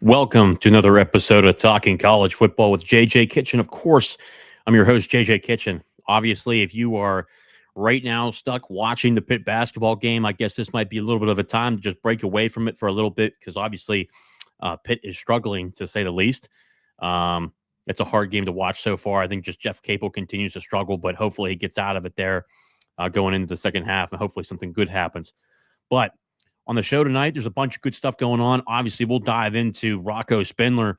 Welcome to another episode of Talking College Football with JJ Kitchen. Of course, I'm your host, JJ Kitchen. Obviously, if you are right now stuck watching the Pitt basketball game, I guess this might be a little bit of a time to just break away from it for a little bit because obviously Pitt is struggling, to say the least. It's a hard game to watch so far. I think just Jeff Capel continues to struggle, but hopefully he gets out of it there going into the second half, and hopefully something good happens. But on the show tonight, there's a bunch of good stuff going on. Obviously, we'll dive into Rocco Spindler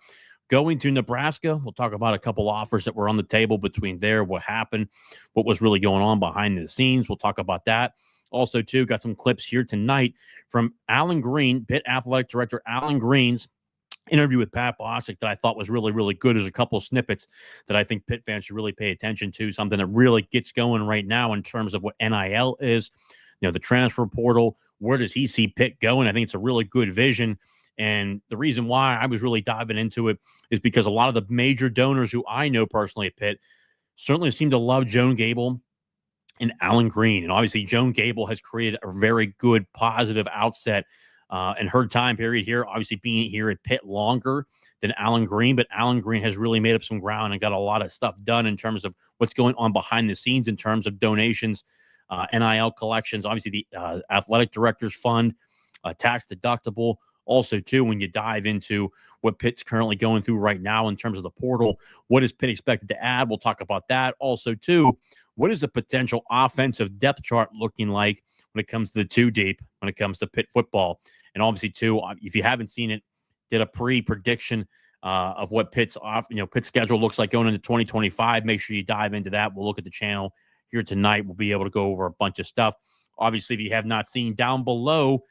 going to Nebraska. We'll talk about a couple offers that were on the table between there, what happened, what was really going on behind the scenes. We'll talk about that. Also, too, got some clips here tonight from Allan Greene, Pitt Athletic Director Allan Greene's interview with Pat Bostic that I thought was really, really good. There's a couple of snippets that I think Pitt fans should really pay attention to, something that really gets going right now in terms of what NIL is, the transfer portal. Where does he see Pitt going? I think it's a really good vision. And the reason why I was really diving into it is because a lot of the major donors who I know personally at Pitt certainly seem to love Joan Gable and Allan Greene. And obviously, Joan Gable has created a very good, positive outset in her time period here, obviously being here at Pitt longer than Allan Greene. But Allan Greene has really made up some ground and got a lot of stuff done in terms of what's going on behind the scenes in terms of donations, NIL collections, obviously the athletic directors fund, tax deductible. Also, too, when you dive into what Pitt's currently going through right now in terms of the portal, what is Pitt expected to add? We'll talk about that. Also, too, what is the potential offensive depth chart looking like when it comes to the two deep, when it comes to Pitt football? And obviously, too, if you haven't seen it, did a pre-prediction of what Pitt's schedule looks like going into 2025. Make sure you dive into that. We'll look at the channel here tonight. We'll be able to go over a bunch of stuff. Obviously, if you have not seen, down below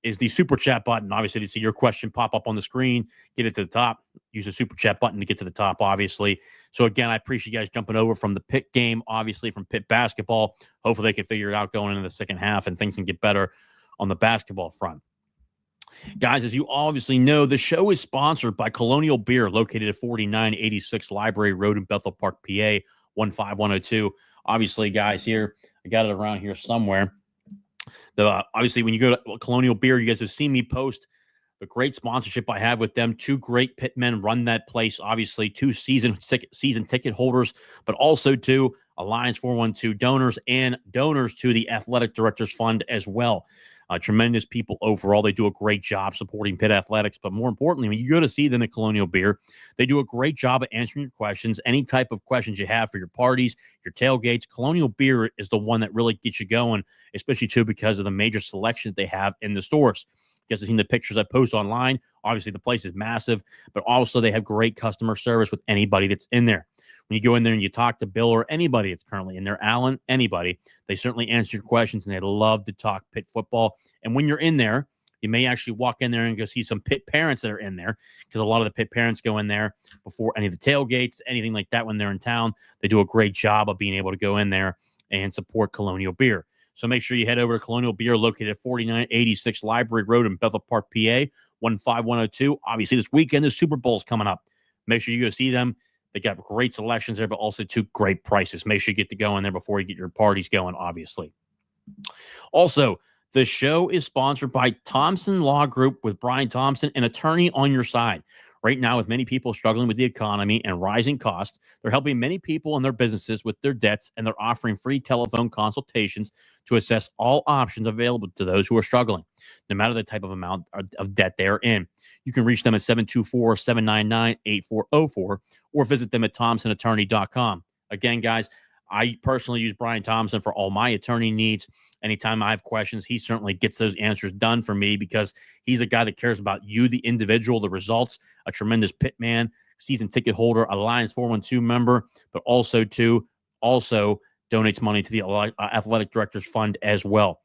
is the super chat button. Obviously, to see your question pop up on the screen, get it to the top. Use the super chat button to get to the top, obviously. So, again, I appreciate you guys jumping over from the Pitt game, obviously, from Pitt basketball. Hopefully, they can figure it out going into the second half and things can get better on the basketball front. Guys, as you obviously know, the show is sponsored by Colonial Beer, located at 4986 Library Road in Bethel Park, PA, 15102. Obviously, guys, here, I got it around here somewhere. Obviously, when you go to Colonial Beer, you guys have seen me post the great sponsorship I have with them. Two great pit men run that place, obviously, two season ticket holders, but also two Alliance 412 donors and donors to the Athletic Directors Fund as well. Tremendous people overall. They do a great job supporting Pitt athletics, but more importantly, when you go to see them at Colonial Beer, they do a great job of answering your questions, any type of questions you have for your parties, your tailgates. Colonial Beer is the one that really gets you going, especially too because of the major selections they have in the stores. You guys have seen the pictures I post online. Obviously, the place is massive, but also they have great customer service with anybody that's in there. When you go in there and you talk to Bill or anybody that's currently in there, Allan, anybody, they certainly answer your questions, and they love to talk Pitt football. And when you're in there, you may actually walk in there and go see some Pitt parents that are in there, because a lot of the Pitt parents go in there before any of the tailgates, anything like that when they're in town. They do a great job of being able to go in there and support Colonial Beer. So make sure you head over to Colonial Beer, located at 4986 Library Road in Bethel Park, PA, 15102. Obviously, this weekend, the Super Bowl's coming up. Make sure you go see them. They got great selections there, but also two great prices. Make sure you get to go in there before you get your parties going, obviously. Also, the show is sponsored by Thompson Law Group with Brian Thompson, an attorney on your side. Right now, with many people struggling with the economy and rising costs, they're helping many people and their businesses with their debts, and they're offering free telephone consultations to assess all options available to those who are struggling, no matter the type of amount of debt they're in. You can reach them at 724-799-8404 or visit them at thompsonattorney.com. Again, guys, I personally use Brian Thompson for all my attorney needs. Anytime I have questions, he certainly gets those answers done for me, because he's a guy that cares about you, the individual, the results, a tremendous pit man, season ticket holder, Alliance 412 member, but also donates money to the Athletic Directors Fund as well.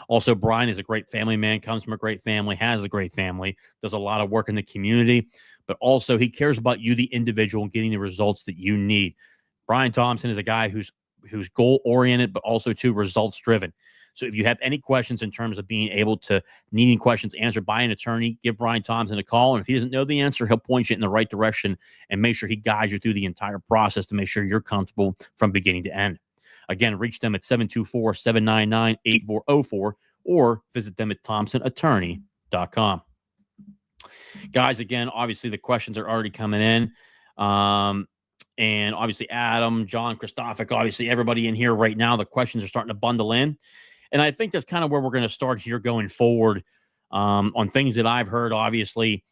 Also, Brian is a great family man, comes from a great family, has a great family, does a lot of work in the community, but also he cares about you, the individual, and getting the results that you need. Brian Thompson is a guy who's goal-oriented, but also, too, results-driven. So if you have any questions in terms of being able to needing questions answered by an attorney, give Brian Thompson a call. And if he doesn't know the answer, he'll point you in the right direction and make sure he guides you through the entire process to make sure you're comfortable from beginning to end. Again, reach them at 724-799-8404 or visit them at thompsonattorney.com. Guys, again, obviously the questions are already coming in. And obviously Adam, John, Christophic, obviously everybody in here right now, the questions are starting to bundle in. And I think that's kind of where we're going to start here going forward on things that I've heard, obviously.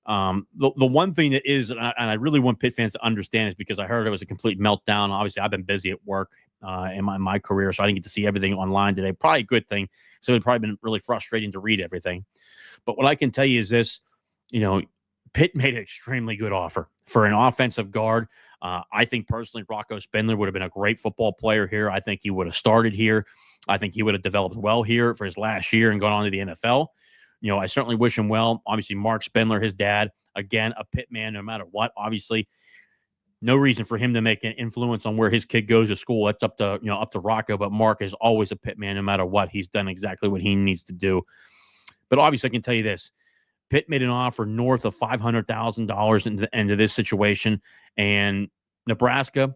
The one thing that is, and I really want Pitt fans to understand, is because I heard it was a complete meltdown. Obviously, I've been busy at work in my career, so I didn't get to see everything online today. Probably a good thing. So it's probably been really frustrating to read everything. But what I can tell you is this, Pitt made an extremely good offer for an offensive guard. I think personally, Rocco Spindler would have been a great football player here. I think he would have started here. I think he would have developed well here for his last year and gone on to the NFL. I certainly wish him well. Obviously, Mark Spindler, his dad, again, a Pitt man, no matter what. Obviously, no reason for him to make an influence on where his kid goes to school. That's up to Rocco. But Mark is always a Pitt man, no matter what. He's done exactly what he needs to do. But obviously, I can tell you this: Pitt made an offer north of $500,000 into this situation, and Nebraska,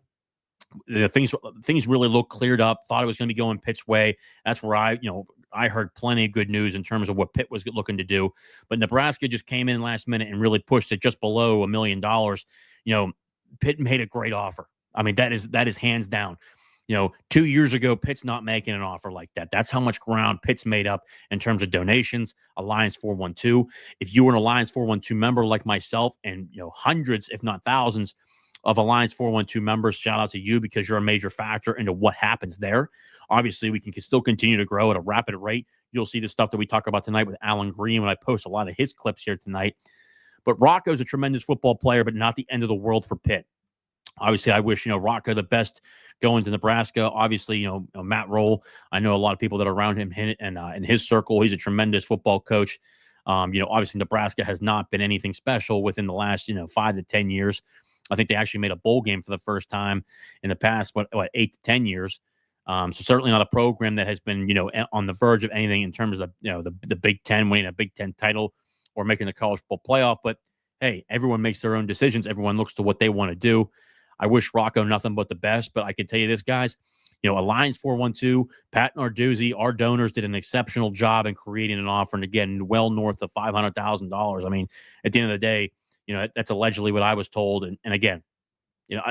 things really looked cleared up. Thought it was going to be going Pitt's way. That's where I heard plenty of good news in terms of what Pitt was looking to do. But Nebraska just came in last minute and really pushed it just below $1 million. Pitt made a great offer. I mean, that is hands down. 2 years ago, Pitt's not making an offer like that. That's how much ground Pitt's made up in terms of donations. Alliance 412. If you were an Alliance 412 member like myself, and hundreds, if not thousands, of Alliance 412 members, shout out to you because you're a major factor into what happens there. Obviously, we can still continue to grow at a rapid rate. You'll see the stuff that we talk about tonight with Allan Greene when I post a lot of his clips here tonight. But Rocco's a tremendous football player, but not the end of the world for Pitt. Obviously, I wish, Rocco the best going to Nebraska. Obviously, Matt Roll, I know a lot of people that are around him and in his circle. He's a tremendous football coach. Obviously, Nebraska has not been anything special within the last, 5 to 10 years. I think they actually made a bowl game for the first time in the past, 8 to 10 years. So certainly not a program that has been, on the verge of anything in terms of, the Big Ten, winning a Big Ten title or making the college football playoff. But hey, everyone makes their own decisions. Everyone looks to what they want to do. I wish Rocco nothing but the best, but I can tell you this, guys, Alliance 412, Pat Narduzzi, our donors did an exceptional job in creating an offer, and again, well north of $500,000. I mean, at the end of the day, that's allegedly what I was told. And again,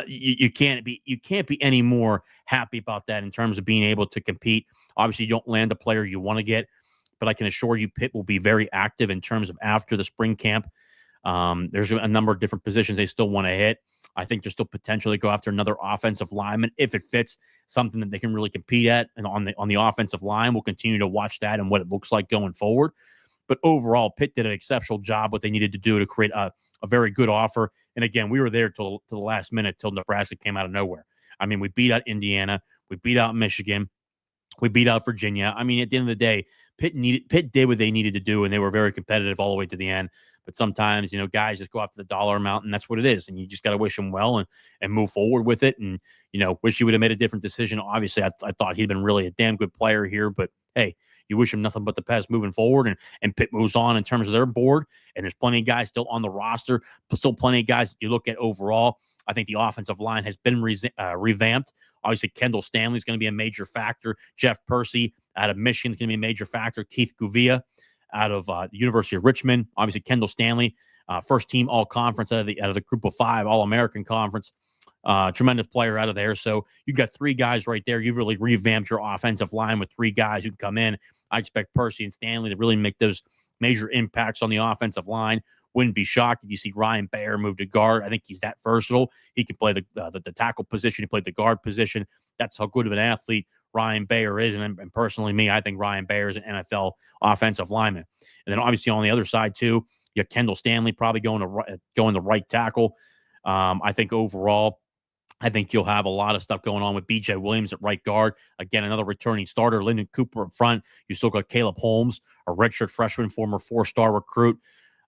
you can't be any more happy about that in terms of being able to compete. Obviously, you don't land the player you want to get, but I can assure you Pitt will be very active in terms of after the spring camp. There's a number of different positions they still want to hit. I think they're still potentially go after another offensive lineman if it fits something that they can really compete at. And on the offensive line, we'll continue to watch that and what it looks like going forward. But overall, Pitt did an exceptional job what they needed to do to create a very good offer. And again, we were there till the last minute, till Nebraska came out of nowhere. I mean, we beat out Indiana, we beat out Michigan, we beat out Virginia. I mean, at the end of the day, Pitt did what they needed to do, and they were very competitive all the way to the end. But sometimes, guys just go after the dollar amount, and that's what it is. And you just got to wish them well and move forward with it. And, wish he would have made a different decision. Obviously, I thought he'd been really a damn good player here. But, hey, you wish him nothing but the best moving forward. And Pitt moves on in terms of their board. And there's plenty of guys still on the roster, but still plenty of guys you look at overall. I think the offensive line has been revamped. Obviously, Kendall Stanley is going to be a major factor. Jeff Percy out of Michigan is going to be a major factor. Keith Guvia out of the University of Richmond. Obviously, Kendall Stanley, first team all-conference out of the group of 5, all-American conference. Tremendous player out of there. So you've got 3 guys right there. You've really revamped your offensive line with 3 guys who can come in. I expect Percy and Stanley to really make those major impacts on the offensive line. Wouldn't be shocked if you see Ryan Bayer move to guard. I think he's that versatile. He can play the tackle position. He played the guard position. That's how good of an athlete Ryan Bayer is. And personally, I think Ryan Bayer is an NFL offensive lineman. And then obviously on the other side too, you have Kendall Stanley probably going the right tackle. I think overall, I think you'll have a lot of stuff going on with B.J. Williams at right guard. Again, another returning starter. Lyndon Cooper up front. You still got Caleb Holmes, a redshirt freshman, former 4-star recruit.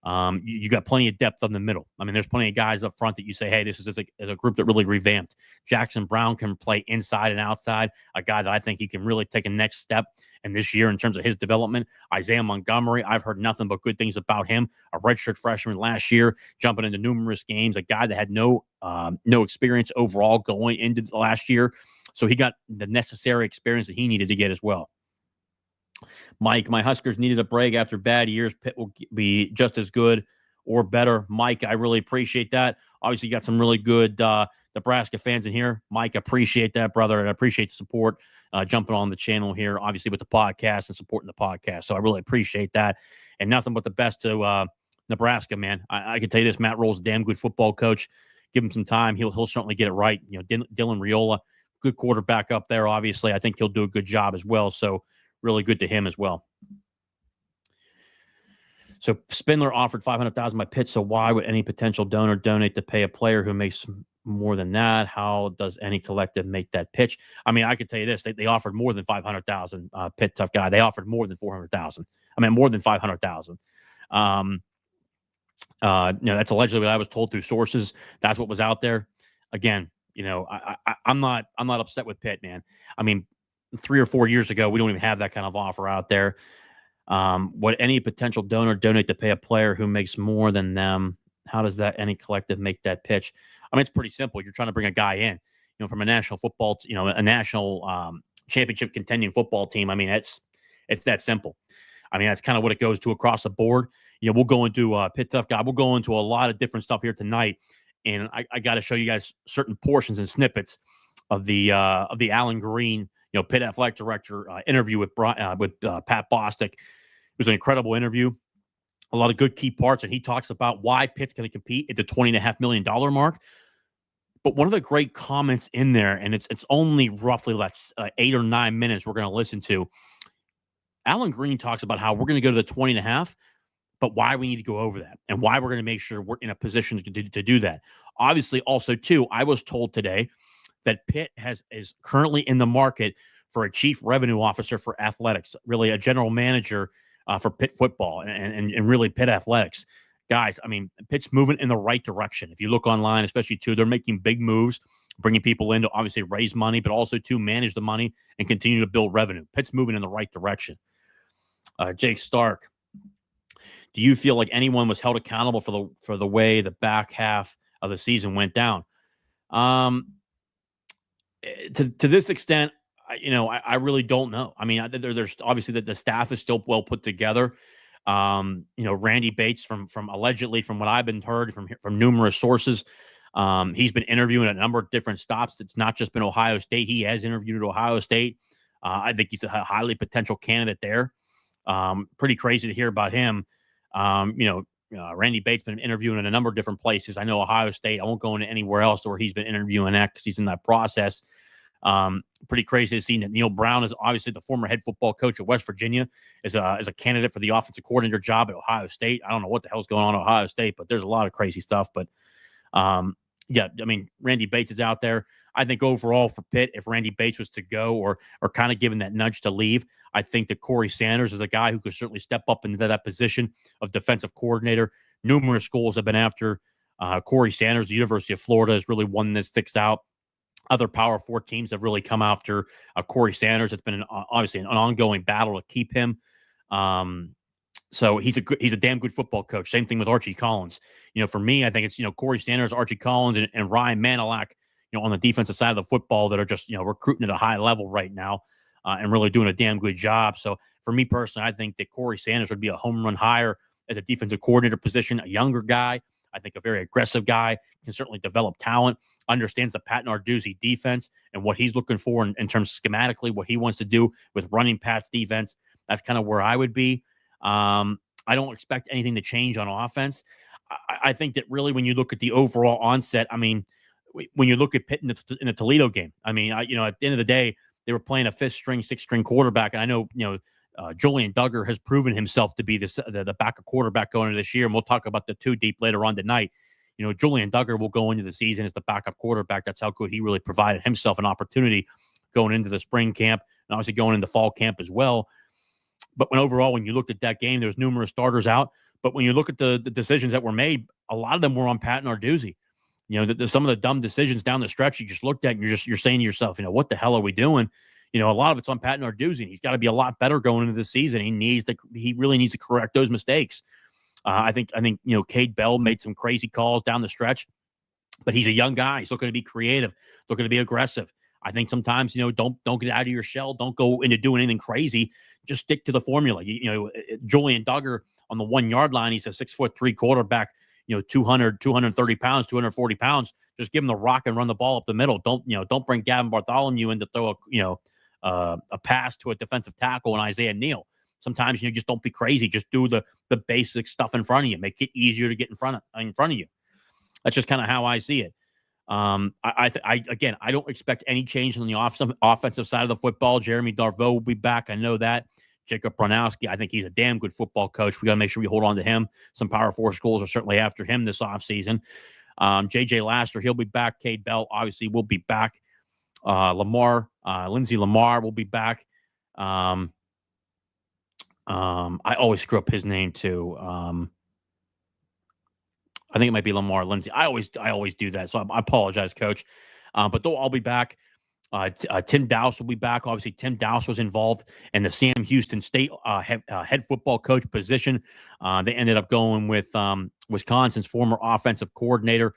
You got plenty of depth in the middle. I mean, there's plenty of guys up front that you say, hey, this is a group that really revamped. Jackson Brown can play inside and outside, a guy that I think he can really take a next step in this year in terms of his development. Isaiah Montgomery, I've heard nothing but good things about him. A redshirt freshman last year, jumping into numerous games, a guy that had no experience overall going into the last year. So he got the necessary experience that he needed to get as well. Mike, my Huskers needed a break after bad years. Pitt will be just as good. or better. Mike, I really appreciate that. Obviously, you got some really good Nebraska fans in here. Mike, appreciate that, brother, and I appreciate the support jumping on the channel here, obviously with the podcast and supporting the podcast. So I really appreciate that. And nothing but the best to Nebraska, man. I can tell you this: Matt Rule's a damn good football coach. Give him some time; he'll certainly get it right. You know, Dylan Raiola, good quarterback up there. Obviously, I think he'll do a good job as well. So really good to him as well. So Spindler offered $500,000 by Pitt. So why would any potential donor donate to pay a player who makes more than that? How does any collective make that pitch? I mean, I could tell you this: they offered more than 500,000. Pitt, tough guy. They offered more than 400,000. I mean, more than 500,000. That's allegedly what I was told through sources. That's what was out there. Again, I'm not upset with Pitt, man. I mean, 3 or 4 years ago, we don't even have that kind of offer out there. Would any potential donor donate to pay a player who makes more than them? How does that any collective make that pitch? I mean, it's pretty simple. You're trying to bring a guy in, from a national football, a national championship contending football team. I mean, it's that simple. I mean, that's kind of what it goes to across the board. We'll go into Pitt Tough Guy. We'll go into a lot of different stuff here tonight, and I got to show you guys certain portions and snippets of the Allan Greene, Pitt athletic director interview with Pat Bostic. It was an incredible interview. A lot of good key parts, and he talks about why Pitt's going to compete at the $20.5 million mark. But one of the great comments in there, and it's only roughly 8 or 9 minutes we're going to listen to. Allan Greene talks about how we're going to go to the 20.5, but why we need to go over that and why we're going to make sure we're in a position to do that. Obviously, also, too, I was told today that Pitt is currently in the market for a chief revenue officer for athletics, really a general manager for Pitt football and really Pitt athletics. Guys, I mean, Pitt's moving in the right direction. If you look online, especially, too, they're making big moves, bringing people in to obviously raise money, but also to manage the money and continue to build revenue. Pitt's moving in the right direction. Jake Stark, do you feel like anyone was held accountable for the way the back half of the season went down? To this extent, I really don't know. I mean, there's obviously the staff is still well put together. Randy Bates from allegedly, from what I've been heard from numerous sources, he's been interviewing at a number of different stops. It's not just been Ohio State. He has interviewed at Ohio State. I think he's a highly potential candidate there. Pretty crazy to hear about him. Randy Bates been interviewing in a number of different places. I know Ohio State. I won't go into anywhere else where he's been interviewing at because he's in that process. Pretty crazy to see that Neil Brown is obviously the former head football coach at West Virginia, is a candidate for the offensive coordinator job at Ohio State. I don't know what the hell's going on at Ohio State, but there's a lot of crazy stuff. But Randy Bates is out there. I think overall for Pitt, if Randy Bates was to go or kind of given that nudge to leave, I think that Corey Sanders is a guy who could certainly step up into that position of defensive coordinator. Numerous schools have been after Corey Sanders. The University of Florida is really one that sticks out. Other Power 4 teams have really come after Corey Sanders. It's been obviously an ongoing battle to keep him. So he's a damn good football coach. Same thing with Archie Collins. For me, I think it's Corey Sanders, Archie Collins, and Ryan Manilak, on the defensive side of the football that are just recruiting at a high level right now and really doing a damn good job. So for me personally, I think that Corey Sanders would be a home run hire at the defensive coordinator position. A younger guy, I think a very aggressive guy, can certainly develop talent, understands the Pat Narduzzi defense and what he's looking for in terms schematically, what he wants to do with running Pat's defense. That's kind of where I would be. I don't expect anything to change on offense. I think that really when you look at the overall onset, I mean, when you look at Pitt in the Toledo game, I mean, at the end of the day, they were playing a 5th string, 6th string quarterback. And I know, Julian Duggar has proven himself to be the backup quarterback going into this year. And we'll talk about the 2 deep later on tonight. Julian Duggar will go into the season as the backup quarterback. That's how good he really provided himself an opportunity going into the spring camp and obviously going into fall camp as well. But when you looked at that game, there's numerous starters out. But when you look at the decisions that were made, a lot of them were on Pat Narduzzi. Some of the dumb decisions down the stretch you just looked at and you're saying to yourself, what the hell are we doing? A lot of it's on Pat Narduzzi. And he's got to be a lot better going into the season. He really needs to correct those mistakes. I think Cade Bell made some crazy calls down the stretch, but he's a young guy. He's looking to be creative, looking to be aggressive. I think sometimes, don't get out of your shell. Don't go into doing anything crazy. Just stick to the formula. Julian Duggar on the 1 yard line, he's a 6'3" quarterback, 200, 230 pounds, 240 pounds. Just give him the rock and run the ball up the middle. Don't bring Gavin Bartholomew in to throw a pass to a defensive tackle and Isaiah Neal. Sometimes, just don't be crazy. Just do the basic stuff in front of you. Make it easier to get in front of you. That's just kind of how I see it. I don't expect any change on the offensive side of the football. Jeremy Darveau will be back. I know that. Jacob Bronowski, I think he's a damn good football coach. We got to make sure we hold on to him. Some Power 4 schools are certainly after him this offseason. J.J. Laster, he'll be back. Cade Bell, obviously, will be back. Lindsey Lamar will be back. I always screw up his name too. I think it might be Lamar Lindsey. I always do that, so I apologize, Coach. But they'll all be back. Tim Dowse will be back. Obviously, Tim Dowse was involved in the Sam Houston State head football coach position. They ended up going with Wisconsin's former offensive coordinator,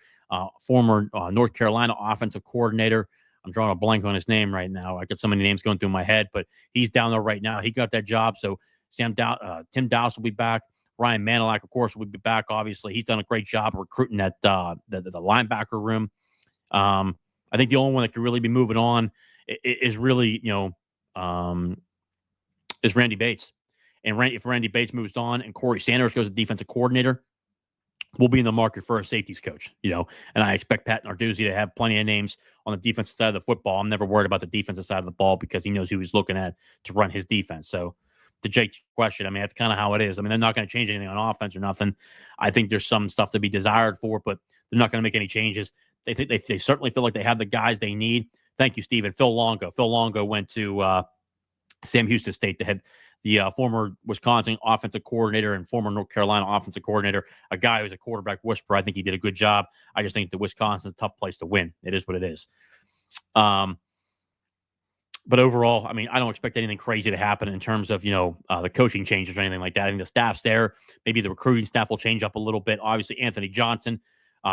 former North Carolina offensive coordinator. I'm drawing a blank on his name right now. I got so many names going through my head, but he's down there right now. He got that job. So Tim Dowse will be back. Ryan Manilak, of course, will be back. Obviously, he's done a great job recruiting that the linebacker room. I think the only one that could really be moving on is really, is Randy Bates. And if Randy Bates moves on and Corey Sanders goes to defensive coordinator, we'll be in the market for a safeties coach, and I expect Pat Narduzzi to have plenty of names on the defensive side of the football. I'm never worried about the defensive side of the ball because he knows who he's looking at to run his defense. So to Jake's question, I mean, that's kind of how it is. I mean, they're not going to change anything on offense or nothing. I think there's some stuff to be desired for, but they're not going to make any changes. They certainly feel like they have the guys they need. Thank you, Stephen. Phil Longo. Phil Longo went to Sam Houston State, the former Wisconsin offensive coordinator and former North Carolina offensive coordinator, a guy who's a quarterback whisperer. I think he did a good job. I just think the Wisconsin's a tough place to win. It is what it is. But overall, I mean, I don't expect anything crazy to happen in terms of, the coaching changes or anything like that. I think the staff's there. Maybe the recruiting staff will change up a little bit. Obviously, Anthony Johnson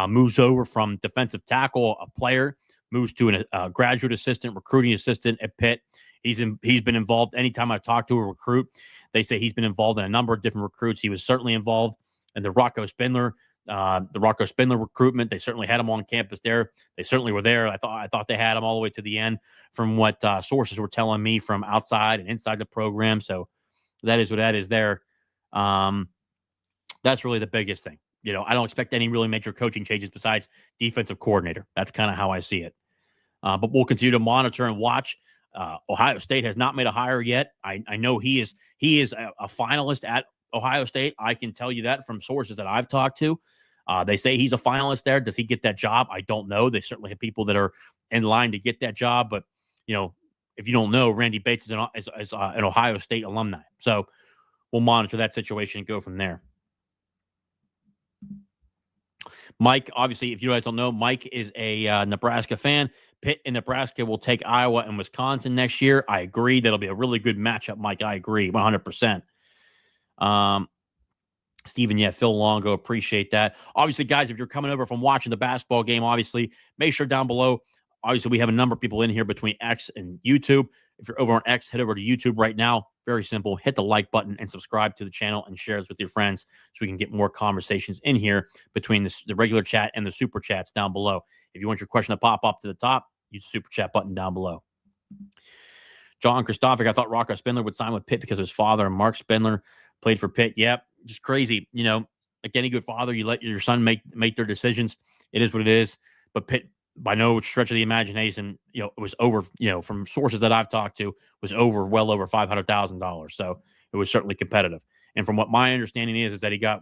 moves over from defensive tackle, a player, moves to a graduate assistant, recruiting assistant at Pitt. He's been involved. Anytime I've talked to a recruit, they say he's been involved in a number of different recruits. He was certainly involved in the Rocco Spindler recruitment. They certainly had him on campus there. They certainly were there. I thought they had him all the way to the end from what sources were telling me from outside and inside the program. So that is what that is there. That's really the biggest thing. I don't expect any really major coaching changes besides defensive coordinator. That's kind of how I see it. But we'll continue to monitor and watch. Ohio State has not made a hire yet. I know he is a finalist at Ohio State. I can tell you that from sources that I've talked to. They say he's a finalist there. Does he get that job? I don't know. They certainly have people that are in line to get that job. But, if you don't know, Randy Bates is an Ohio State alumni. So we'll monitor that situation and go from there. Mike, obviously, if you guys don't know, Mike is a Nebraska fan. Pitt and Nebraska will take Iowa and Wisconsin next year. I agree. That'll be a really good matchup, Mike. I agree 100%. Stephen, Phil Longo, appreciate that. Obviously, guys, if you're coming over from watching the basketball game, obviously, make sure down below. Obviously, we have a number of people in here between X and YouTube. If you're over on X, head over to YouTube right now. Very simple. Hit the like button and subscribe to the channel and share this with your friends so we can get more conversations in here between the regular chat and the super chats down below. If you want your question to pop up to the top, use the super chat button down below. John Christophic, I thought Rocco Spindler would sign with Pitt because his father, Mark Spindler, played for Pitt. Yep, just crazy. Like any good father, you let your son make their decisions. It is what it is. But Pitt, by no stretch of the imagination, it was over, from sources that I've talked to, was well over $500,000. So it was certainly competitive. And from what my understanding is that he got,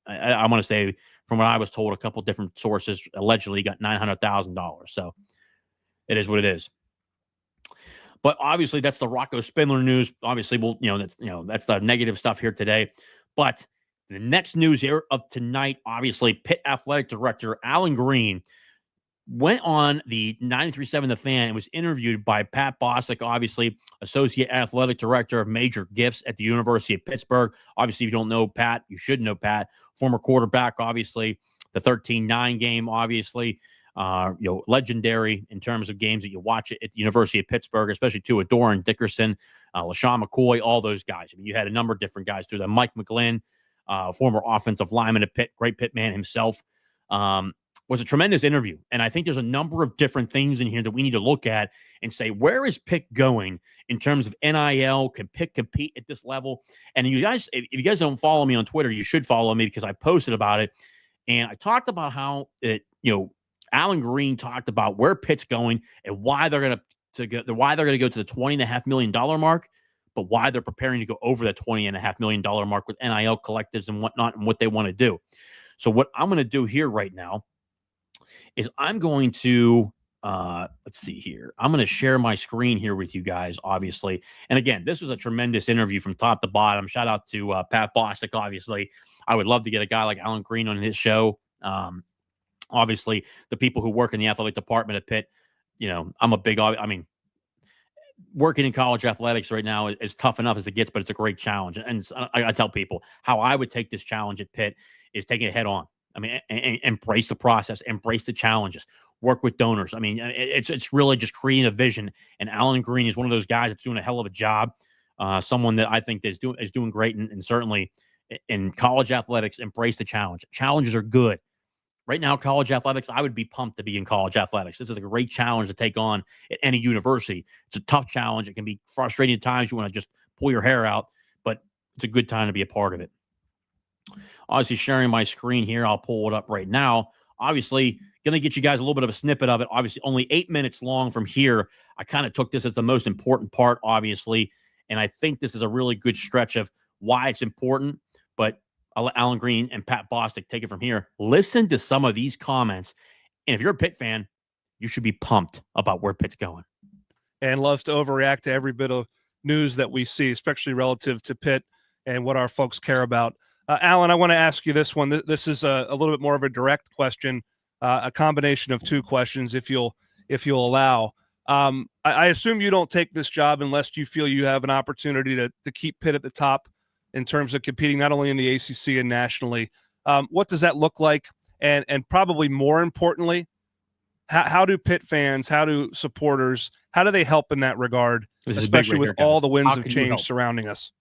I want to say, from what I was told, a couple different sources, allegedly he got $900,000. So it is what it is. But obviously, that's the Rocco Spindler news. Obviously, that's the negative stuff here today. But the next news here of tonight, obviously, Pitt Athletic Director Allan Greene went on the 93.7 The Fan and was interviewed by Pat Bostic, obviously, Associate Athletic Director of Major Gifts at the University of Pittsburgh. Obviously, if you don't know Pat, you should know Pat. Former quarterback, obviously, the 13-9 game, obviously. legendary in terms of games that you watch at the University of Pittsburgh, especially Tua Doran, Dickerson, LaShawn McCoy, all those guys. I mean, you had a number of different guys through that. Mike McGlynn, former offensive lineman at Pitt, great Pitt man himself. Was a tremendous interview. And I think there's a number of different things in here that we need to look at and say, where is Pitt going in terms of NIL? Can Pitt compete at this level? And you guys, if you guys don't follow me on Twitter, you should follow me because I posted about it. And I talked about how Allan Greene talked about where Pitt's going and why they're going to go to the $20.5 million mark, but why they're preparing to go over that $20.5 million mark with NIL collectives and whatnot and what they want to do. So what I'm going to do here right now is I'm going to, let's see here. I'm going to share my screen here with you guys, obviously. And again, this was a tremendous interview from top to bottom. Shout out to Pat Bostic, obviously. I would love to get a guy like Allan Greene on his show. Obviously, the people who work in the athletic department at Pitt, I'm a big, working in college athletics right now is tough enough as it gets, but it's a great challenge. And I tell people how I would take this challenge at Pitt is taking it head on. I mean, embrace the process, embrace the challenges, work with donors. I mean, it's really just creating a vision. And Allan Greene is one of those guys that's doing a hell of a job. Someone that I think is doing great, and certainly in college athletics, embrace the challenge. Challenges are good. Right now, college athletics, I would be pumped to be in college athletics. This is a great challenge to take on at any university. It's a tough challenge. It can be frustrating at times. You want to just pull your hair out, but it's a good time to be a part of it. Obviously, sharing my screen here. I'll pull it up right now. Obviously, going to get you guys a little bit of a snippet of it. Obviously, only 8 minutes long from here. I kind of took this as the most important part, obviously, and I think this is a really good stretch of why it's important. But I'll let Allan Greene and Pat Bostic take it from here. Listen to some of these comments, and if you're a Pitt fan, you should be pumped about where Pitt's going. And loves to overreact to every bit of news that we see, especially relative to Pitt and what our folks care about. Allan, I want to ask you this one. This is a little bit more of a direct question, a combination of two questions, if you'll allow. I assume you don't take this job unless you feel you have an opportunity to keep Pitt at the top in terms of competing not only in the ACC and nationally. What does that look like? And probably more importantly, how do Pitt fans, how do supporters, how do they help in that regard, especially with all the winds of change surrounding us?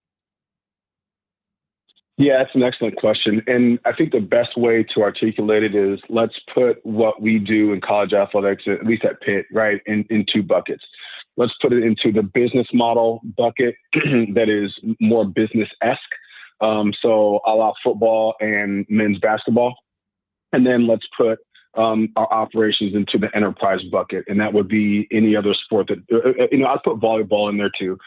Yeah, that's an excellent question. And I think the best way to articulate it is let's put what we do in college athletics, at least at Pitt, right, in two buckets. Let's put it into the business model bucket that is more business-esque. So a la football and men's basketball. And then let's put our operations into the enterprise bucket. And that would be any other sport that, I'd put volleyball in there too,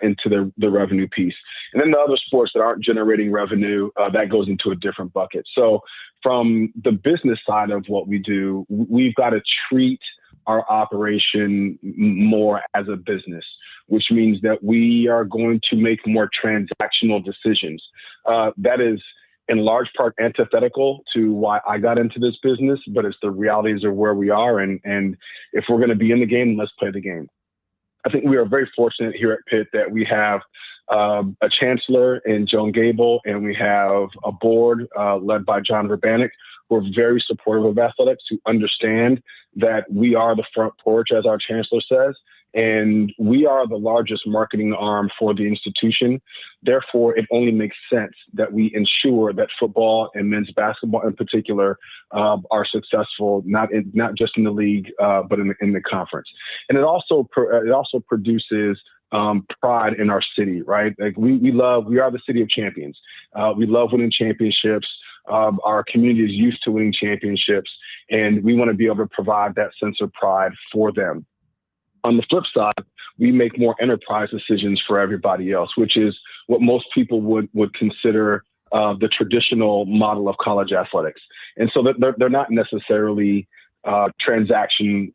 into the revenue piece. And then the other sports that aren't generating revenue, that goes into a different bucket. So from the business side of what we do, we've got to treat our operation more as a business, which means that we are going to make more transactional decisions. That is in large part antithetical to why I got into this business, but it's the realities of where we are. And if we're going to be in the game, let's play the game. I think we are very fortunate here at Pitt that we have a chancellor in Joan Gable, and we have a board led by John Verbanek, who are very supportive of athletics, who understand that we are the front porch, as our chancellor says, and we are the largest marketing arm for the institution. Therefore, it only makes sense that we ensure that football and men's basketball in particular are successful, not just in the league, but in the conference. And it also produces pride in our city, right? Like we are the city of champions. We love winning championships. Our community is used to winning championships, and we want to be able to provide that sense of pride for them. On the flip side, we make more enterprise decisions for everybody else, which is what most people would consider the traditional model of college athletics. And so they're not necessarily transactional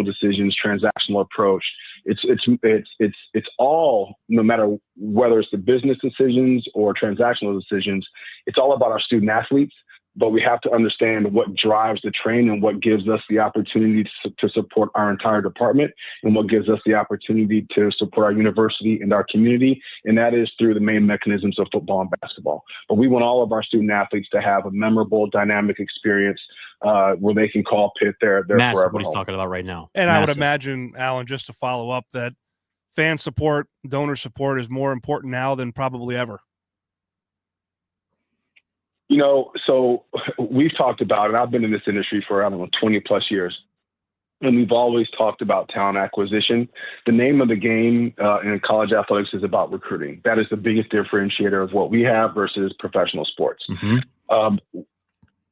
decisions, transactional approach. It's all, no matter whether it's the business decisions or transactional decisions, it's all about our student athletes. But we have to understand what drives the train and what gives us the opportunity to support our entire department and what gives us the opportunity to support our university and our community. And that is through the main mechanisms of football and basketball. But we want all of our student athletes to have a memorable, dynamic experience where they can call Pitt their Massive, forever what he's home. talking about right now. And Massive. I would imagine, Allan, just to follow up, that fan support, donor support is more important now than probably ever. So we've talked about, and I've been in this industry for, 20 plus years, and we've always talked about talent acquisition. The name of the game in college athletics is about recruiting. That is the biggest differentiator of what we have versus professional sports. Mm-hmm.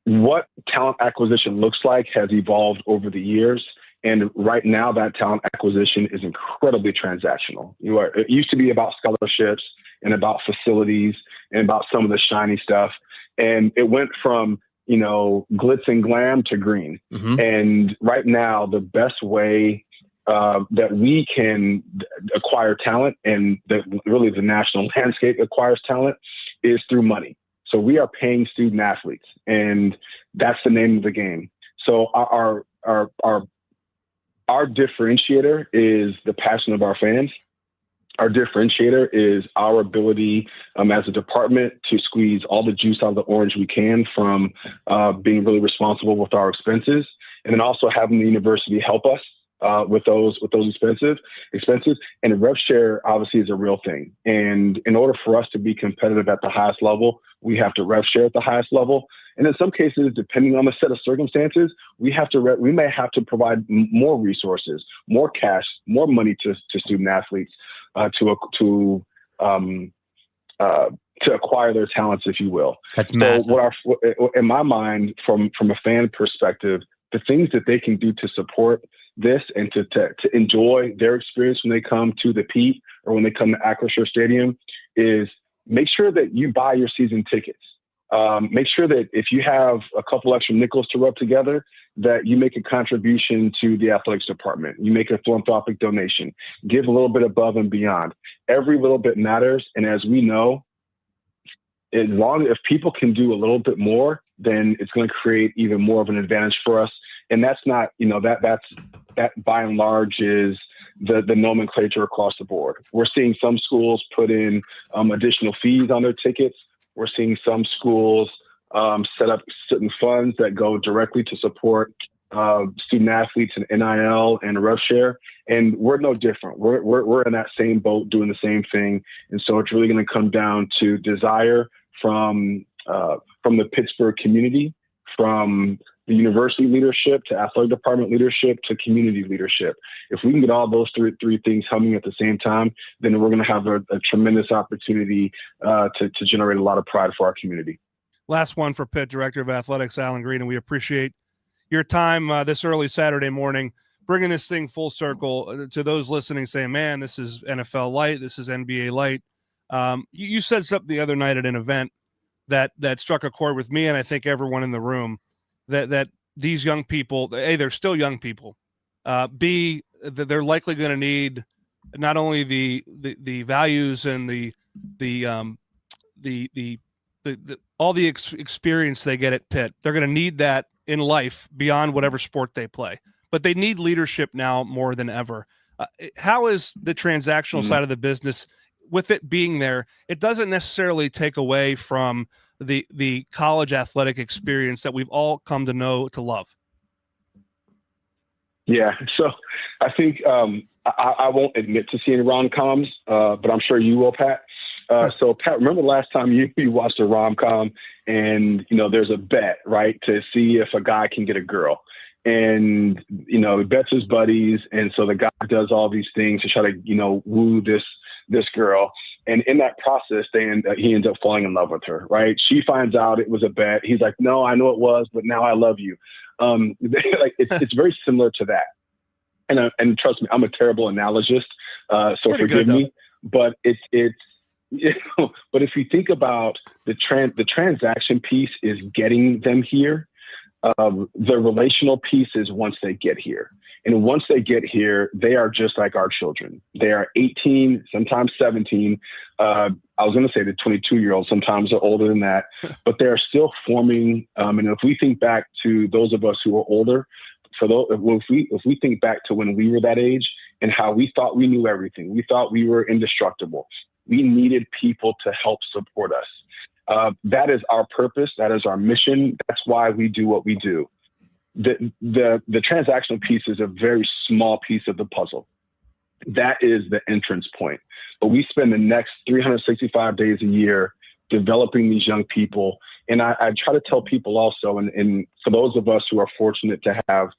What talent acquisition looks like has evolved over the years. And right now, that talent acquisition is incredibly transactional. It used to be about scholarships and about facilities and about some of the shiny stuff. And it went from, glitz and glam to green. Mm-hmm. And right now, the best way that we can acquire talent and that really the national landscape acquires talent is through money. So we are paying student athletes, and that's the name of the game. So our differentiator is the passion of our fans. Our differentiator is our ability as a department to squeeze all the juice out of the orange we can from being really responsible with our expenses, and then also having the university help us with those expenses. And rev share obviously is a real thing. And in order for us to be competitive at the highest level, we have to rev share at the highest level. And in some cases, depending on the set of circumstances, we may have to provide more resources, more cash, more money to student athletes to acquire their talents, if you will. That's massive. So in my mind, from a fan perspective, the things that they can do to support this and to enjoy their experience when they come to the Pete or when they come to Acrisure Stadium is make sure that you buy your season tickets. Make sure that if you have a couple extra nickels to rub together, that you make a contribution to the athletics department. You make a philanthropic donation. Give a little bit above and beyond. Every little bit matters. And as we know, if people can do a little bit more, then it's going to create even more of an advantage for us. And that's not, that by and large is the nomenclature across the board. We're seeing some schools put in additional fees on their tickets. We're seeing some schools set up certain funds that go directly to support student athletes and NIL and rev share. And we're no different. We're in that same boat doing the same thing. And so it's really going to come down to desire from the Pittsburgh community, from the university leadership to athletic department leadership to community leadership. If we can get all those three things humming at the same time, then we're going to have a tremendous opportunity to generate a lot of pride for our community. Last one for Pitt Director of Athletics, Allan Greene, and we appreciate your time this early Saturday morning, bringing this thing full circle to those listening saying, man, this is NFL light, this is NBA light. You said something the other night at an event that struck a chord with me and I think everyone in the room, that these young people, A, they're still young people, B, that they're likely going to need not only the values and the all the experience they get at Pitt. They're going to need that in life beyond whatever sport they play, but they need leadership now more than ever. How is the transactional side of the business, with it being there, it doesn't necessarily take away from the college athletic experience that we've all come to know to love? Yeah. So I think I won't admit to seeing rom-coms, but I'm sure you will, Pat. So Pat, remember the last time you watched a rom-com and, there's a bet, right, to see if a guy can get a girl. And, he bets his buddies. And so the guy does all these things to try to, woo this girl. And in that process, he ends up falling in love with her, right? She finds out it was a bet. He's like, no, I know it was, but now I love you. It's very similar to that. And trust me, I'm a terrible analogist, so forgive me. But but if you think about the transaction piece is getting them here. The relational piece is once they get here. And once they get here, they are just like our children. They are 18, sometimes 17. I was going to say the 22-year-olds, sometimes they're older than that, but they're still forming. And if we think back to those of us who are older, if we think back to when we were that age and how we thought we knew everything, we thought we were indestructible. We needed people to help support us. That is our purpose. That is our mission. That's why we do what we do. the transactional piece is a very small piece of the puzzle. That is the entrance point. But we spend the next 365 days a year developing these young people. And I try to tell people also, and for those of us who are fortunate to have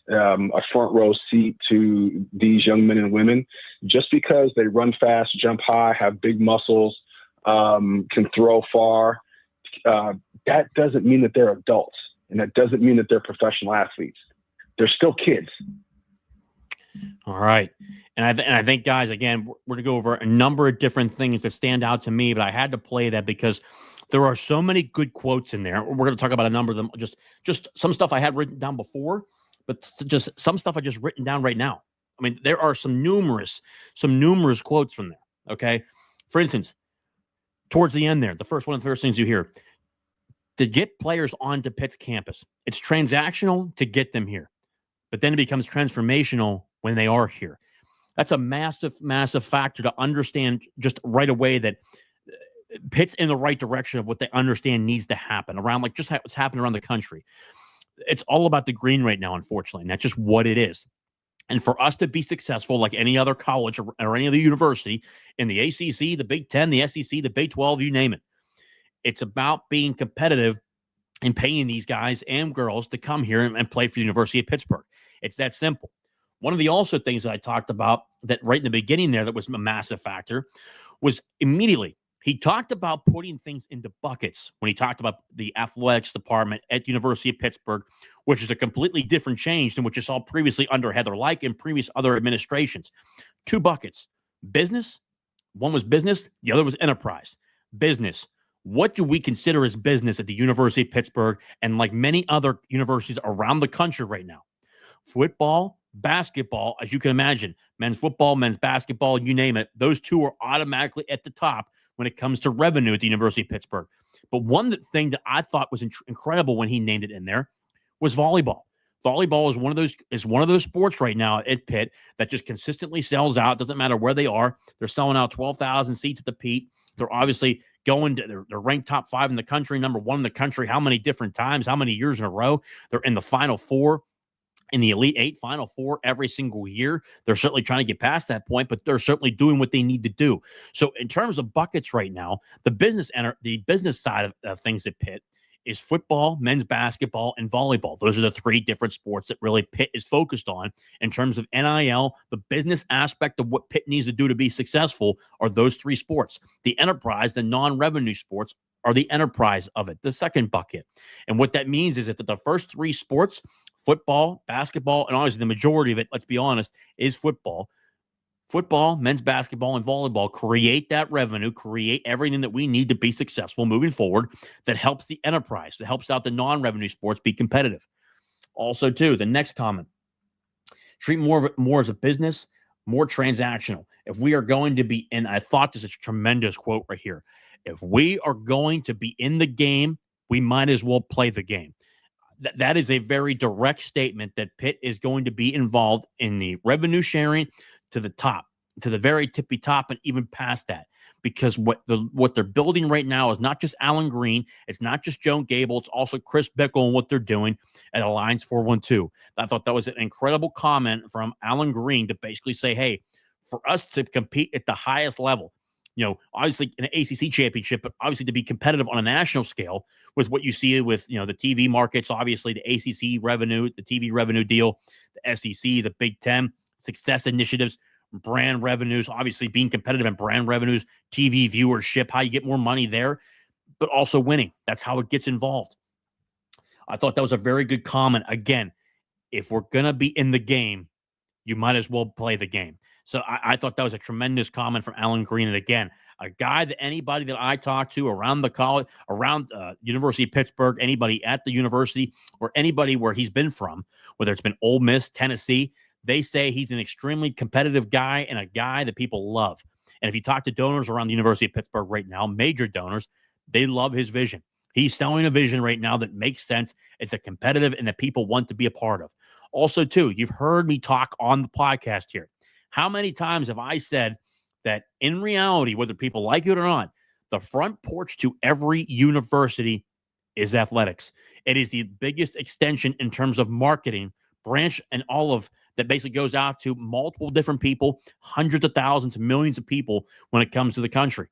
a front row seat to these young men and women, just because they run fast, jump high, have big muscles, can throw far, that doesn't mean that they're adults. And that doesn't mean that they're professional athletes. They're still kids. All right. And I think, guys, again, we're going to go over a number of different things that stand out to me, but I had to play that because there are so many good quotes in there. We're going to talk about a number of them, just some stuff I had written down before, but just some stuff I just written down right now. I mean, there are some numerous quotes from there. Okay. For instance, towards the end there, the first things you hear, to get players onto Pitt's campus, it's transactional to get them here, but then it becomes transformational when they are here. That's a massive, massive factor to understand just right away, that Pitt's in the right direction of what they understand needs to happen around, like just what's happening around the country. It's all about the green right now, unfortunately, and that's just what it is. And for us to be successful, like any other college or any other university in the ACC, the Big Ten, the SEC, the Big 12, you name it, it's about being competitive and paying these guys and girls to come here and play for the University of Pittsburgh. It's that simple. One of the also things that I talked about that right in the beginning there that was a massive factor was immediately he talked about putting things into buckets when he talked about the athletics department at the University of Pittsburgh, which is a completely different change than what you saw previously under Heather Lyke and previous other administrations. 2 buckets. Business. One was business. The other was enterprise. Business. What do we consider as business at the University of Pittsburgh and like many other universities around the country right now? Football, basketball, as you can imagine, men's football, men's basketball, you name it, those two are automatically at the top when it comes to revenue at the University of Pittsburgh. But one thing that I thought was incredible when he named it in there was volleyball. Volleyball is one of those sports right now at Pitt that just consistently sells out. Doesn't matter where they are. They're selling out 12,000 seats at the Pete. They're obviously they're ranked top 5 in the country, number 1 in the country. How many different times? How many years in a row? They're in the Final Four, in the Elite 8, Final Four every single year. They're certainly trying to get past that point, but they're certainly doing what they need to do. So in terms of buckets right now, the business side of things at Pitt is football, men's basketball, and volleyball. Those are the 3 different sports that really Pitt is focused on in terms of NIL. The business aspect of what Pitt needs to do to be successful are those 3 sports. The enterprise, the non-revenue sports, are the enterprise of it, the second bucket. And what that means is that the first 3 sports, football, basketball, and obviously the majority of it, let's be honest, is football. Football, men's basketball, and volleyball create that revenue, create everything that we need to be successful moving forward that helps the enterprise, that helps out the non-revenue sports be competitive. Also, too, the next comment, treat more as a business, more transactional. If we are going to be, and I thought this is a tremendous quote right here, if we are going to be in the game, we might as well play the game. That is a very direct statement that Pitt is going to be involved in the revenue sharing to the top, to the very tippy top, and even past that. Because what they're building right now is not just Allan Greene, it's not just Joan Gable, it's also Chris Bickle and what they're doing at Alliance 412. I thought that was an incredible comment from Allan Greene to basically say, hey, for us to compete at the highest level, obviously an ACC championship, but obviously to be competitive on a national scale with what you see with, the TV markets, obviously the ACC revenue, the TV revenue deal, the SEC, the Big Ten, success initiatives, brand revenues, obviously being competitive in brand revenues, TV viewership, how you get more money there, but also winning. That's how it gets involved. I thought that was a very good comment. Again, if we're going to be in the game, you might as well play the game. So I thought that was a tremendous comment from Allan Greene. And again, a guy that anybody that I talk to around the college, around University of Pittsburgh, anybody at the university, or anybody where he's been from, whether it's been Ole Miss, Tennessee, they say he's an extremely competitive guy and a guy that people love. And if you talk to donors around the University of Pittsburgh right now, major donors, they love his vision. He's selling a vision right now that makes sense. It's a competitive and that people want to be a part of. Also, too, you've heard me talk on the podcast here. How many times have I said that in reality, whether people like it or not, the front porch to every university is athletics. It is the biggest extension in terms of marketing, branch, and all of that basically goes out to multiple different people, hundreds of thousands, millions of people when it comes to the country.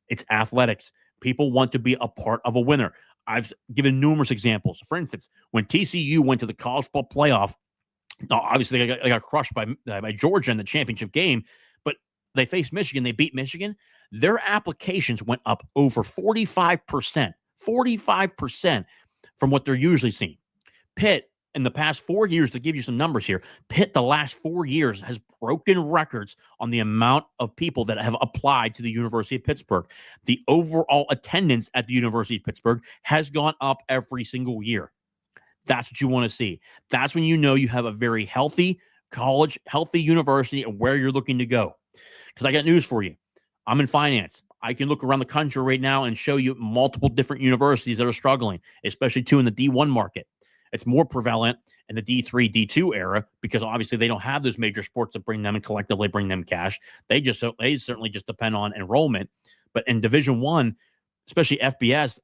It's athletics. People want to be a part of a winner. I've given numerous examples. For instance, when TCU went to the college football playoff, obviously they got crushed by Georgia in the championship game, but they faced Michigan. They beat Michigan. Their applications went up over 45%, 45% from what they're usually seeing. Pitt, in the past 4 years, to give you some numbers here, Pitt, the last 4 years, has broken records on the amount of people that have applied to the University of Pittsburgh. The overall attendance at the University of Pittsburgh has gone up every single year. That's what you want to see. That's when you know you have a very healthy college, healthy university, and where you're looking to go. Because I got news for you. I'm in finance. I can look around the country right now and show you multiple different universities that are struggling, especially too in the D1 market. It's more prevalent in the D3, D2 era because obviously they don't have those major sports that bring them and collectively bring them cash. They certainly just depend on enrollment. But in Division I, especially FBS,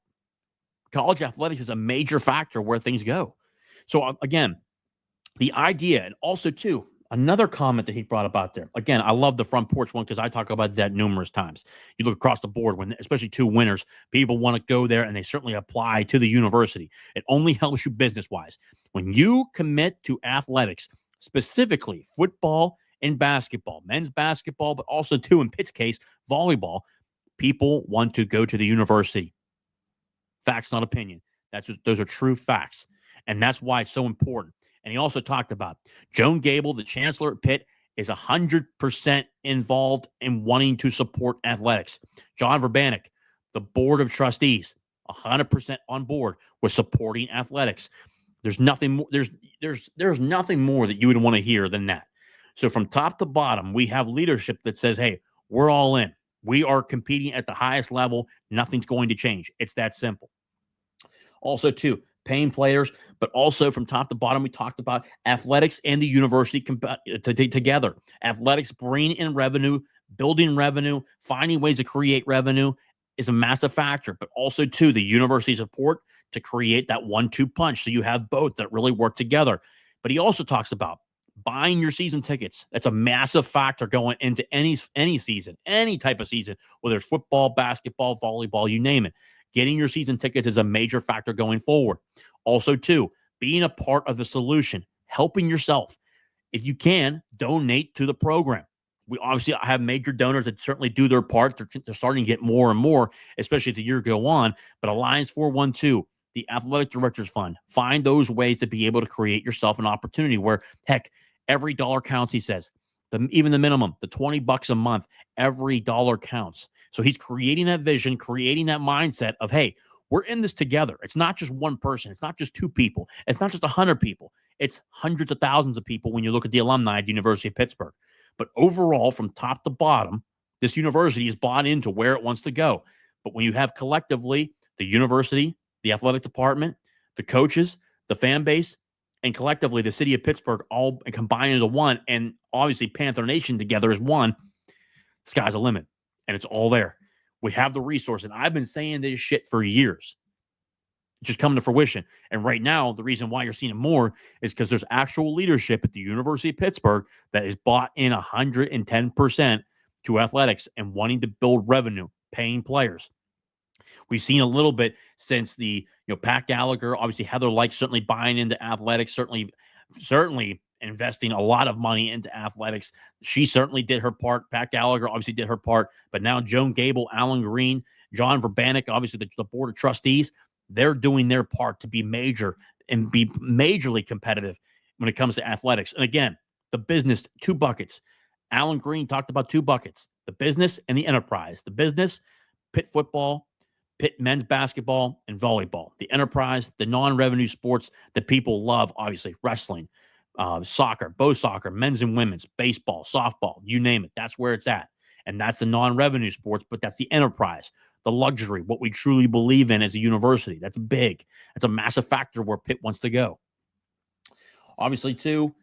college athletics is a major factor where things go. So again, the idea, and also too, another comment that he brought up out there. Again, I love the front porch one because I talk about that numerous times. You look across the board when, especially two winners, people want to go there and they certainly apply to the university. It only helps you business-wise. When you commit to athletics, specifically football and basketball, men's basketball, but also too, in Pitt's case, volleyball, people want to go to the university. Facts, not opinion. Those are true facts. And that's why it's so important. And he also talked about Joan Gable, the chancellor at Pitt, is 100% involved in wanting to support athletics. John Verbanek, the board of trustees, 100% on board with supporting athletics. There's nothing more. There's nothing more that you would want to hear than that. So from top to bottom, we have leadership that says, "Hey, we're all in. We are competing at the highest level. Nothing's going to change." It's that simple. Also, too, paying players, but also from top to bottom, we talked about athletics and the university together. Athletics bringing in revenue, building revenue, finding ways to create revenue is a massive factor, but also, too, the university support to create that 1-2 punch. So you have both that really work together. But he also talks about buying your season tickets. That's a massive factor going into any season, any type of season, whether it's football, basketball, volleyball, you name it. Getting your season tickets is a major factor going forward. Also, too, being a part of the solution, helping yourself. If you can, donate to the program. We obviously have major donors that certainly do their part. They're starting to get more and more, especially as the year go on. But Alliance 412, the Athletic Directors Fund, find those ways to be able to create yourself an opportunity where, heck, every dollar counts, he says. Even the minimum, the $20 a month, every dollar counts. So he's creating that vision, creating that mindset of, hey, we're in this together. It's not just one person. It's not just two people. It's not just 100 people. It's hundreds of thousands of people when you look at the alumni at the University of Pittsburgh. But overall, from top to bottom, this university is bought into where it wants to go. But when you have collectively the university, the athletic department, the coaches, the fan base, and collectively the city of Pittsburgh all combined into one, and obviously Panther Nation together as one, sky's the limit. And it's all there. We have the resource. And I've been saying this shit for years. It's just coming to fruition. And right now, the reason why you're seeing it more is because there's actual leadership at the University of Pittsburgh that is bought in 110% to athletics and wanting to build revenue, paying players. We've seen a little bit since the, Pat Gallagher, obviously Heather Lyke certainly buying into athletics, certainly investing a lot of money into athletics. She certainly did her part. Pat Gallagher obviously did her part. But now Joan Gable, Allan Greene, John Verbanek, obviously the board of trustees, they're doing their part to be major and be majorly competitive when it comes to athletics. And again, the business, 2 buckets. Allan Greene talked about 2 buckets, the business and the enterprise. The business, Pitt football, Pitt men's basketball, and volleyball. The enterprise, the non-revenue sports that people love, obviously, wrestling, soccer, bow soccer, men's and women's, baseball, softball, you name it. That's where it's at. And that's the non-revenue sports, but that's the enterprise, the luxury, what we truly believe in as a university. That's big. That's a massive factor where Pitt wants to go. Obviously, too,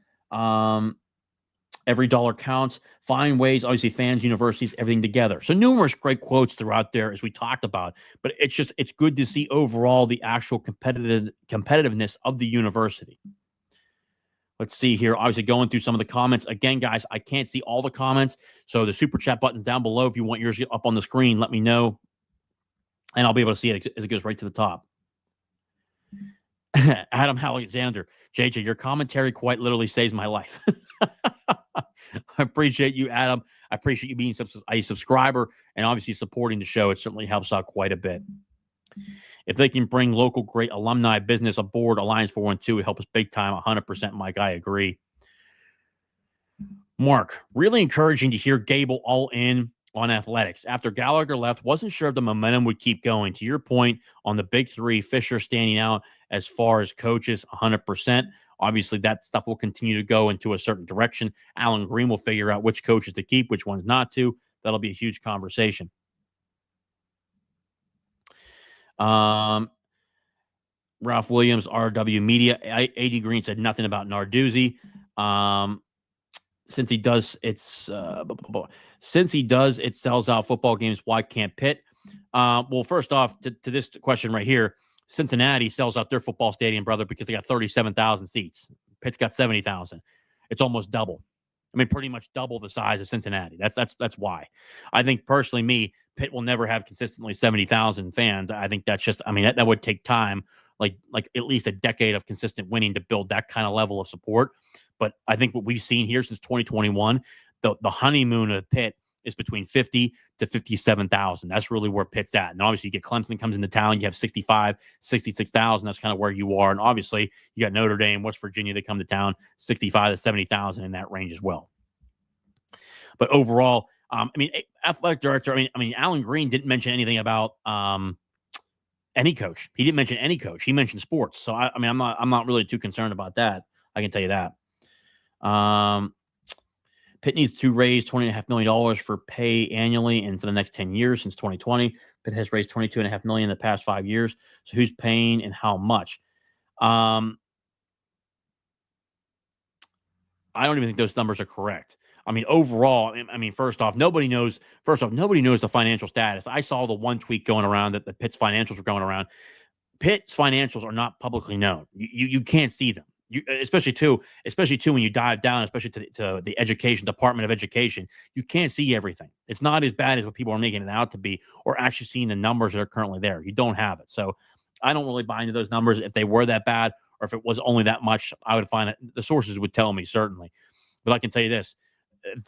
Every dollar counts. Find ways, obviously, fans, universities, everything together. So numerous great quotes throughout there, as we talked about. But it's good to see overall the actual competitiveness of the university. Let's see here. Obviously, going through some of the comments. Again, guys, I can't see all the comments. So the super chat button's down below. If you want yours up on the screen, let me know. And I'll be able to see it as it goes right to the top. Adam Alexander. JJ, your commentary quite literally saves my life. I appreciate you, Adam. I appreciate you being a subscriber and obviously supporting the show. It certainly helps out quite a bit. If they can bring local great alumni business aboard Alliance 412, it helps us big time. 100%, Mike. I agree. Mark, really encouraging to hear Gable all in on athletics. After Gallagher left, wasn't sure if the momentum would keep going. To your point on the big three, Fisher standing out as far as coaches, 100%. Obviously, that stuff will continue to go into a certain direction. Allan Greene will figure out which coaches to keep, which ones not to. That'll be a huge conversation. Ralph Williams, RW Media. AD Greene said nothing about Narduzzi. Since he does, it sells out football games. Why can't Pitt? Well, first off, to this question right here, Cincinnati sells out their football stadium, brother, because they got 37,000 seats. Pitt's got 70,000. It's almost double. I mean, pretty much double the size of Cincinnati. That's why. I think personally, Pitt will never have consistently 70,000 fans. I think that's just. I mean, that would take time, like at least a decade of consistent winning to build that kind of level of support. But I think what we've seen here since 2021, the honeymoon of Pitt is between 50 to 57,000. That's really where Pitt's at. And obviously, you get Clemson comes into town, you have 65, 66,000. That's kind of where you are. And obviously, you got Notre Dame, West Virginia, they come to town, 65 to 70,000 in that range as well. But overall, athletic director, Allan Greene didn't mention anything about any coach. He didn't mention any coach. He mentioned sports. So I'm not really too concerned about that. I can tell you that. Pitt needs to raise $20.5 million for pay annually and for the next 10 years since 2020. Pitt has raised $22.5 million in the past 5 years. So who's paying and how much? I don't even think those numbers are correct. I mean, overall, first off, nobody knows the financial status. I saw the one tweet going around that the Pitt's financials were going around. Pitt's financials are not publicly known. You can't see them. Especially too when you dive down, especially to the education department of education, you can't see everything. It's not as bad as what people are making it out to be, or actually seeing the numbers that are currently there. You don't have it, so I don't really buy into those numbers. If they were that bad, or if it was only that much, I would find it. The sources would tell me certainly, but I can tell you this: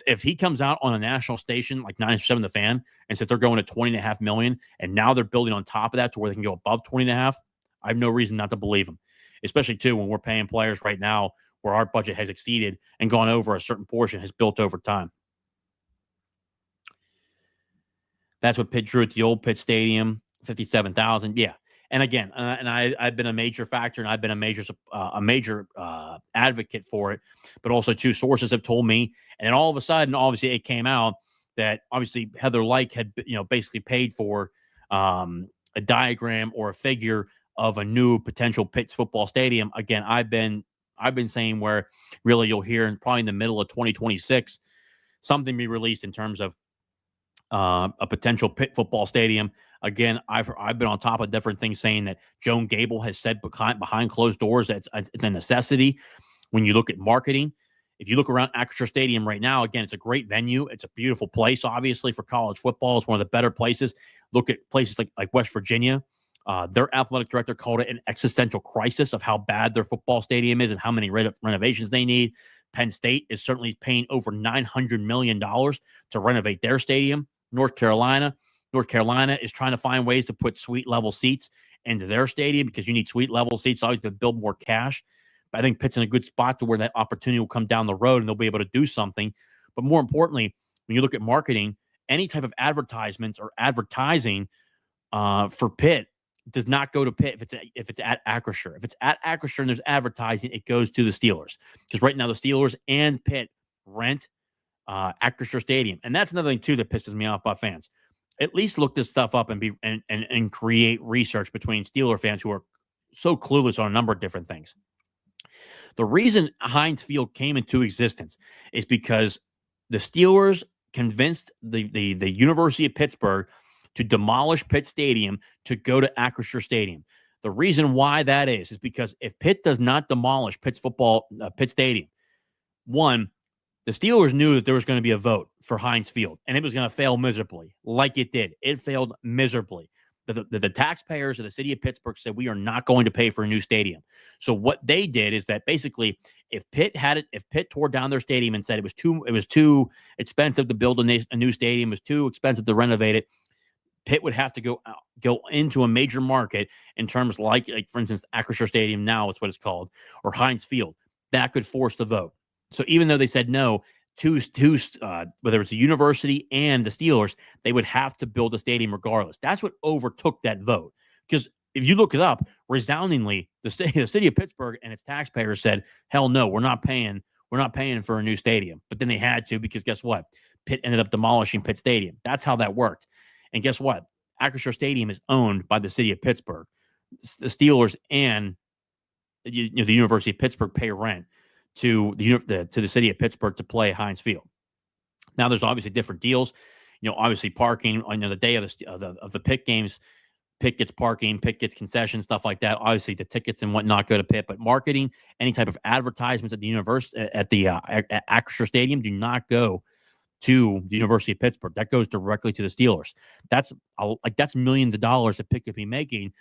if he comes out on a national station like 97 The Fan and said they're going to $20.5 million, and now they're building on top of that to where they can go above 20.5, I have no reason not to believe him. Especially, too, when we're paying players right now where our budget has exceeded and gone over a certain portion, has built over time. That's what Pitt drew at the old Pitt Stadium, 57,000. Yeah. And again, I've been a major factor, and I've been a major advocate for it. But also, two sources have told me, and then all of a sudden, obviously, it came out that obviously Heather Lyke had basically paid for a diagram or a figure of a new potential Pitt's football stadium. Again, I've been saying where really you'll hear in probably in the middle of 2026 something be released in terms of a potential Pitt football stadium. Again, I've been on top of different things saying that Joan Gable has said behind closed doors that it's a necessity. When you look at marketing, if you look around Acrisure Stadium right now, again, it's a great venue. It's a beautiful place, obviously, for college football. It's one of the better places. Look at places like West Virginia. Their athletic director called it an existential crisis of how bad their football stadium is and how many renovations they need. Penn State is certainly paying over $900 million to renovate their stadium. North Carolina is trying to find ways to put suite level seats into their stadium because you need suite level seats, obviously, to build more cash. But I think Pitt's in a good spot to where that opportunity will come down the road and they'll be able to do something. But more importantly, when you look at marketing, any type of advertisements or advertising for Pitt does not go to Pitt if it's at Acrisure. If it's at Acrisure and there's advertising, it goes to the Steelers. Because right now the Steelers and Pitt rent Acrisure Stadium. And that's another thing, too, that pisses me off about fans. At least look this stuff up and create research between Steeler fans who are so clueless on a number of different things. The reason Heinz Field came into existence is because the Steelers convinced the University of Pittsburgh to demolish Pitt Stadium to go to Acrisure Stadium. The reason why that is because if Pitt does not demolish Pitt Stadium, one, the Steelers knew that there was going to be a vote for Heinz Field, and it was going to fail miserably, like it did. It failed miserably. The taxpayers of the city of Pittsburgh said, we are not going to pay for a new stadium. So what they did is that basically, if Pitt tore down their stadium and said it was too expensive to build a new stadium, it was too expensive to renovate it, Pitt would have to go into a major market in terms like for instance, Acrisure Stadium now is what it's called, or Heinz Field. That could force the vote. So even though they said no, whether it's the university and the Steelers, they would have to build a stadium regardless. That's what overtook that vote. Because if you look it up, resoundingly, the city of Pittsburgh and its taxpayers said, hell no, we're not paying for a new stadium. But then they had to, because guess what? Pitt ended up demolishing Pitt Stadium. That's how that worked. And guess what? Acrisure Stadium is owned by the city of Pittsburgh. The Steelers and the University of Pittsburgh pay rent to the city of Pittsburgh to play Heinz Field. Now, there's obviously different deals. Obviously parking on the day of the Pitt games. Pitt gets parking, Pitt gets concessions, stuff like that. Obviously, the tickets and whatnot go to Pitt, but marketing, any type of advertisements at the at Acrisure Stadium do not go to the University of Pittsburgh. That goes directly to the Steelers. That's millions of dollars that Pitt could be making.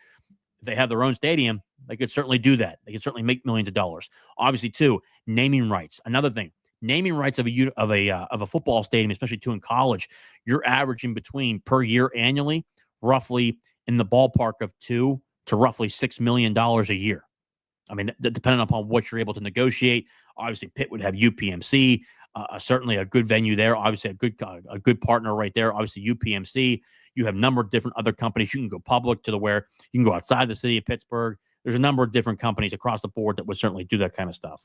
If they have their own stadium, they could certainly do that. They could certainly make millions of dollars. Obviously, too, naming rights. Another thing, naming rights of a football stadium, especially too in college, you're averaging between per year annually, roughly in the ballpark of $2 to roughly $6 million a year. I mean, depending upon what you're able to negotiate. Obviously, Pitt would have UPMC, certainly a good venue there. Obviously, a good partner right there. Obviously, UPMC. You have a number of different other companies. You can go public to where you can go outside the city of Pittsburgh. There's a number of different companies across the board that would certainly do that kind of stuff.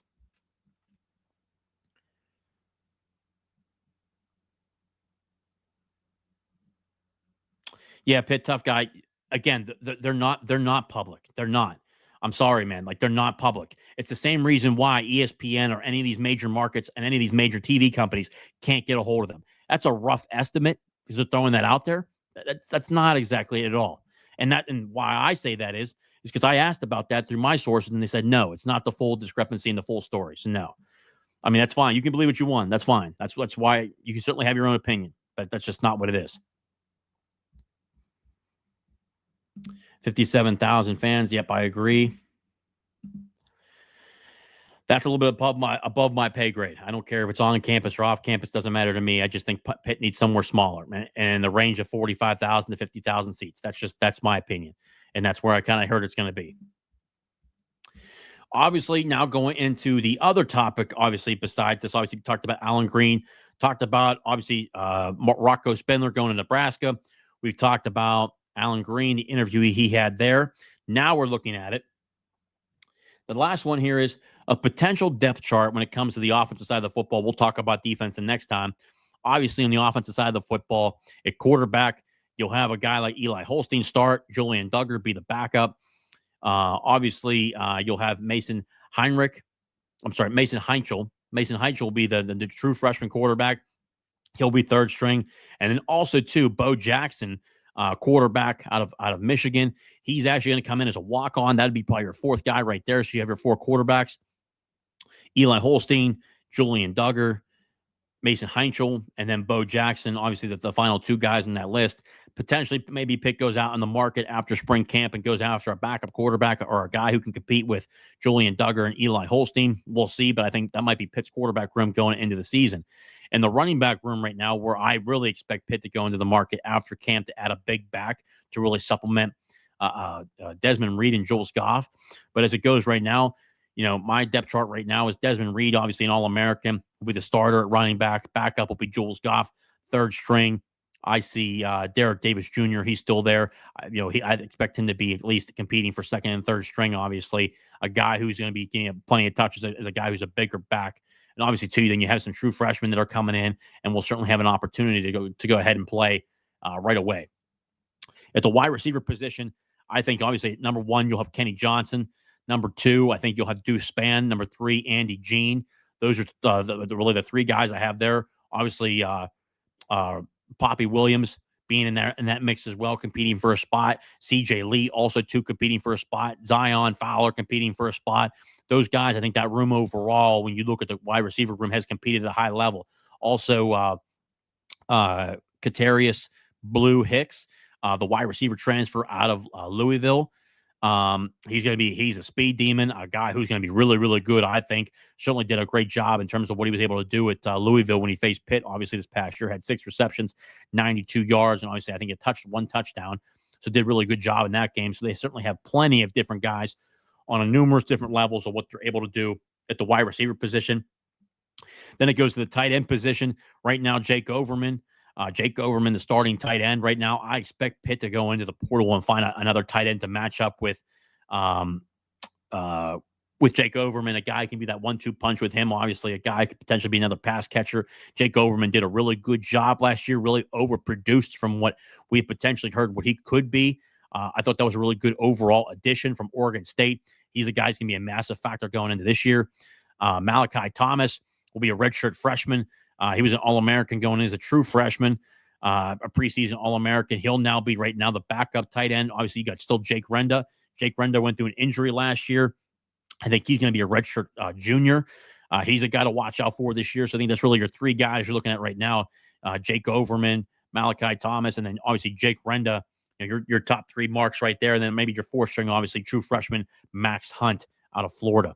Yeah, Pitt, tough guy. Again, they're not public. They're not. I'm sorry, man. Like, they're not public. It's the same reason why ESPN or any of these major markets and any of these major TV companies can't get a hold of them. That's a rough estimate because they're throwing that out there. That's not exactly it at all. And why I say that is because I asked about that through my sources, and they said, no, it's not the full discrepancy in the full story. So no. I mean, that's fine. You can believe what you want. That's fine. That's why you can certainly have your own opinion, but that's just not what it is. 57,000 fans. Yep, I agree. That's a little bit above my pay grade. I don't care if it's on campus or off campus. Doesn't matter to me. I just think Pitt needs somewhere smaller, man, and the range of 45,000 to 50,000 seats. That's my opinion, and that's where I kind of heard it's going to be. Obviously, now going into the other topic, obviously besides this, obviously we talked about Allan Greene, talked about obviously Rocco Spindler going to Nebraska. We've talked about Allan Greene, the interview he had there. Now we're looking at it. The last one here is a potential depth chart when it comes to the offensive side of the football. We'll talk about defense the next time. Obviously, on the offensive side of the football, at quarterback, you'll have a guy like Eli Holstein start, Julian Duggar be the backup. Obviously, you'll have Mason Heinchel. Mason Heinchel will be the true freshman quarterback. He'll be third string. And then also, too, Bo Jackson, quarterback out of Michigan. He's actually going to come in as a walk-on. That'd be probably your fourth guy right there. So you have your four quarterbacks. Eli Holstein, Julian Duggar, Mason Heinchel, and then Bo Jackson. Obviously, the final two guys on that list. Potentially, maybe Pitt goes out on the market after spring camp and goes after a backup quarterback or a guy who can compete with Julian Duggar and Eli Holstein. We'll see, but I think that might be Pitt's quarterback room going into the season. And the running back room right now, where I really expect Pitt to go into the market after camp to add a big back to really supplement Desmond Reed and Jules Goff. But as it goes right now, my depth chart right now is Desmond Reed, obviously an All-American, will be the starter at running back. Backup will be Jules Goff, third string. I see Derek Davis Jr. He's still there. I'd expect him to be at least competing for second and third string. Obviously, a guy who's going to be getting plenty of touches as a guy who's a bigger back. And obviously, too, then you have some true freshmen that are coming in, and will certainly have an opportunity to go ahead and play right away. At the wide receiver position, I think obviously at number one you'll have Kenny Johnson. Number 2, I think you'll have Deuce Spann. Number 3, Andy Jean. Those are really the 3 guys I have there. Obviously, Poppy Williams being in that mix as well, competing for a spot. CJ Lee also too competing for a spot. Zion Fowler competing for a spot. Those guys, I think that room overall, when you look at the wide receiver room, has competed at a high level. Also, Katarius Blue Hicks, the wide receiver transfer out of Louisville. He's a speed demon, a guy who's going to be really, really good, I think. Certainly did a great job in terms of what he was able to do at Louisville when he faced Pitt. Obviously, this past year had 6 receptions, 92 yards, and obviously I think it touched 1 touchdown. So did a really good job in that game. So they certainly have plenty of different guys on a numerous different levels of what they're able to do at the wide receiver position. Then it goes to the tight end position. Right now, Jake Overman, the starting tight end. Right now, I expect Pitt to go into the portal and find another tight end to match up with Jake Overman. A guy can be that 1-2 punch with him. Obviously, a guy could potentially be another pass catcher. Jake Overman did a really good job last year, really overproduced from what we potentially heard what he could be. I thought that was a really good overall addition from Oregon State. He's a guy who's going to be a massive factor going into this year. Malachi Thomas will be a redshirt freshman. He was an All-American going in as a true freshman, a preseason All-American. He'll now be right now the backup tight end. Obviously, you got still Jake Renda. Jake Renda went through an injury last year. I think he's going to be a redshirt junior. He's a guy to watch out for this year. So I think that's really your 3 guys you're looking at right now. Jake Overman, Malachi Thomas, and then obviously Jake Renda. You know, your top 3 marks right there. And then maybe your 4th string, obviously, true freshman Max Hunt out of Florida.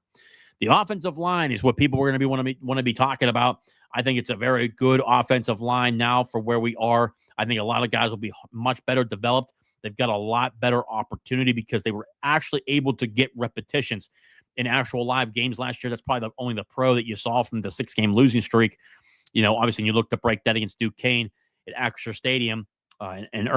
The offensive line is what people are going to want to be talking about. I think it's a very good offensive line now for where we are. I think a lot of guys will be much better developed. They've got a lot better opportunity because they were actually able to get repetitions in actual live games last year. That's probably only the pro that you saw from the 6-game losing streak. You know, obviously, you look to break that against Duquesne at Acrisure Stadium in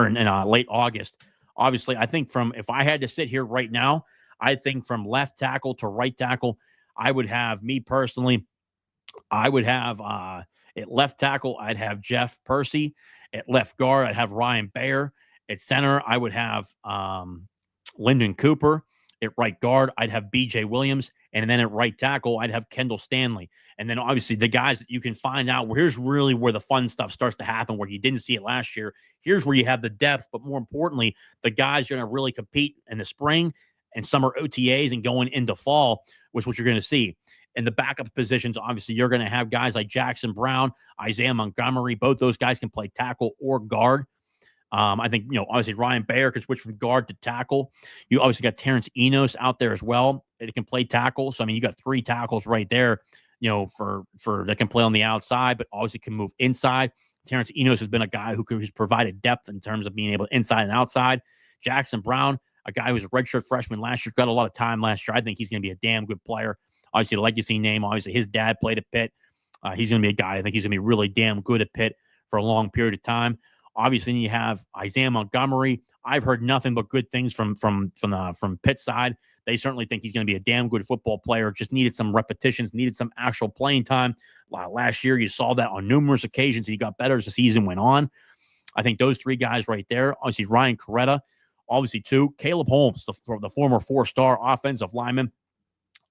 late August. Obviously, I think if I had to sit here right now, I think from left tackle to right tackle, I would have, me personally, at left tackle, I'd have Jeff Percy. At left guard, I'd have Ryan Bayer. At center, I would have Lyndon Cooper. At right guard, I'd have B.J. Williams. And then at right tackle, I'd have Kendall Stanley. And then obviously the guys that you can find out, here's really where the fun stuff starts to happen, where you didn't see it last year. Here's where you have the depth, but more importantly, the guys are going to really compete in the spring and summer OTAs and going into fall, which is what you're going to see. In the backup positions, obviously, you're going to have guys like Jackson Brown, Isaiah Montgomery. Both those guys can play tackle or guard. I think, obviously Ryan Bayer can switch from guard to tackle. You obviously got Terrence Enos out there as well. That can play tackle. So, I mean, you got 3 tackles right there, for that can play on the outside, but obviously can move inside. Terrence Enos has been a guy who's provided depth in terms of being able to inside and outside. Jackson Brown, a guy who was a redshirt freshman last year, got a lot of time last year. I think he's going to be a damn good player. Obviously, a legacy name. Obviously, his dad played at Pitt. He's going to be a guy. I think he's going to be really damn good at Pitt for a long period of time. Obviously, you have Isaiah Montgomery. I've heard nothing but good things from Pitt's side. They certainly think he's going to be a damn good football player. Just needed some repetitions, needed some actual playing time. Last year, you saw that on numerous occasions. He got better as the season went on. I think those 3 guys right there. Obviously, Ryan Coretta. Obviously, too, Caleb Holmes, the former 4-star offensive lineman.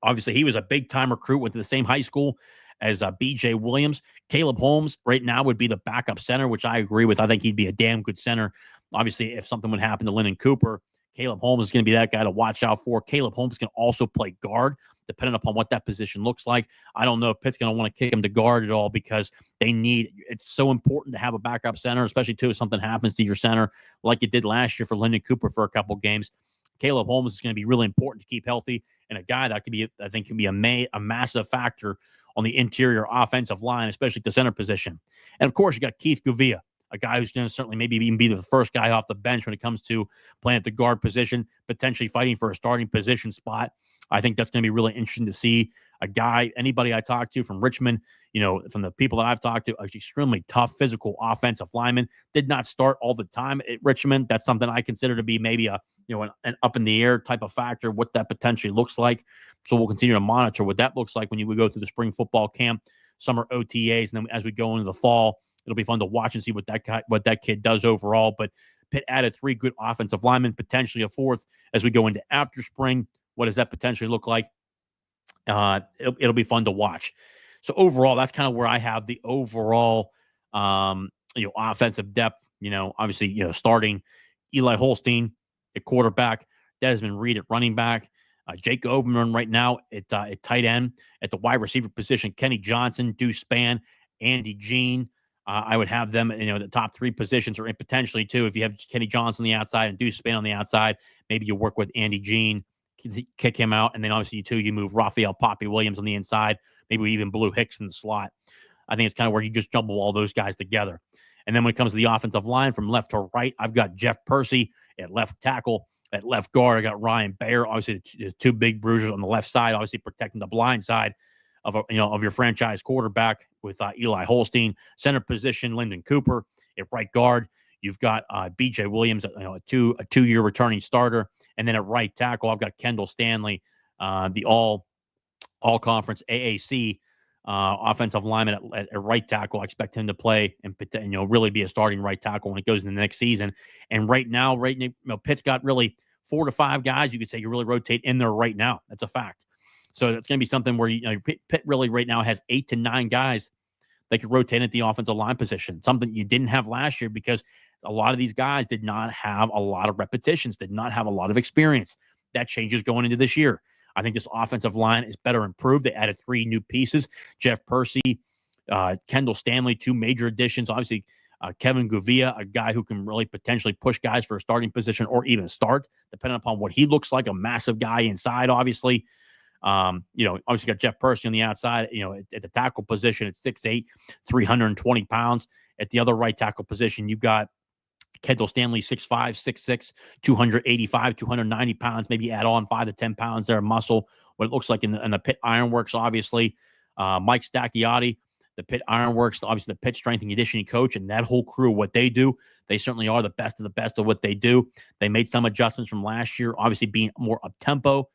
Obviously, he was a big-time recruit, went to the same high school as B.J. Williams. Caleb Holmes right now would be the backup center, which I agree with. I think he'd be a damn good center. Obviously, if something would happen to Lyndon Cooper, Caleb Holmes is going to be that guy to watch out for. Caleb Holmes can also play guard, depending upon what that position looks like. I don't know if Pitt's going to want to kick him to guard at all because it's so important to have a backup center, especially, too, if something happens to your center like it did last year for Lyndon Cooper for a couple games. Caleb Holmes is going to be really important to keep healthy, and a guy that can be a massive factor on the interior offensive line, especially at the center position. And of course, you got Keith Guvia, a guy who's going to certainly maybe even be the first guy off the bench when it comes to playing at the guard position, potentially fighting for a starting position spot. I think that's going to be really interesting to see. A guy, anybody I talked to from Richmond, from the people that I've talked to, extremely tough, physical offensive lineman. Did not start all the time at Richmond. That's something I consider to be maybe an up in the air type of factor, what that potentially looks like. So we'll continue to monitor what that looks like when we go through the spring football camp, summer OTAs, and then as we go into the fall, it'll be fun to watch and see what that kid does overall. But Pitt added 3 good offensive linemen, potentially a 4th as we go into after spring. What does that potentially look like? It'll be fun to watch. So overall, that's kind of where I have the overall, offensive depth. Obviously, starting Eli Holstein at quarterback, Desmond Reed at running back, Jake Overman right now at tight end, at the wide receiver position, Kenny Johnson, Deuce Spann, Andy Jean. I would have them, the top three positions, or potentially too, if you have Kenny Johnson on the outside and Deuce Spann on the outside, maybe you work with Andy Jean, kick him out, and then obviously you move Raphael Poppy Williams on the inside, maybe even Blue Hicks in the slot. I think it's kind of where you just jumble all those guys together. And then when it comes to the offensive line from left to right, I've got Jeff Percy at left tackle. At left guard, I got Ryan Bayer, obviously the two big bruisers on the left side, obviously protecting the blind side of your franchise quarterback with Eli Holstein. Center position, Lyndon Cooper. At right guard, you've got B.J. Williams, a two-year returning starter. And then at right tackle, I've got Kendall Stanley, the all-conference AAC offensive lineman at right tackle. I expect him to play and really be a starting right tackle when it goes into the next season. And right now, Pitt's got really 4 to 5 guys you could say you really rotate in there right now. That's a fact. So that's going to be something where Pitt really right now has 8 to 9 guys that could rotate at the offensive line position. Something you didn't have last year because a lot of these guys did not have a lot of repetitions, did not have a lot of experience. That changes going into this year. I think this offensive line is better improved. They added 3 new pieces. Jeff Percy, Kendall Stanley, 2 major additions. Obviously, Kevin Guvia, a guy who can really potentially push guys for a starting position or even start, depending upon what he looks like, a massive guy inside, obviously. Obviously got Jeff Percy on the outside, at the tackle position at 6'8", 320 pounds. At the other right tackle position, you've got Kendall Stanley, 6'5", 6'6", 285, 290 pounds, maybe add on 5 to 10 pounds there of muscle, what it looks like in the Pitt Ironworks, obviously. Mike Stacchiotti, the Pitt Ironworks, obviously the Pitt strength and conditioning coach, and that whole crew, what they do, they certainly are the best of what they do. They made some adjustments from last year, obviously being more up-tempo.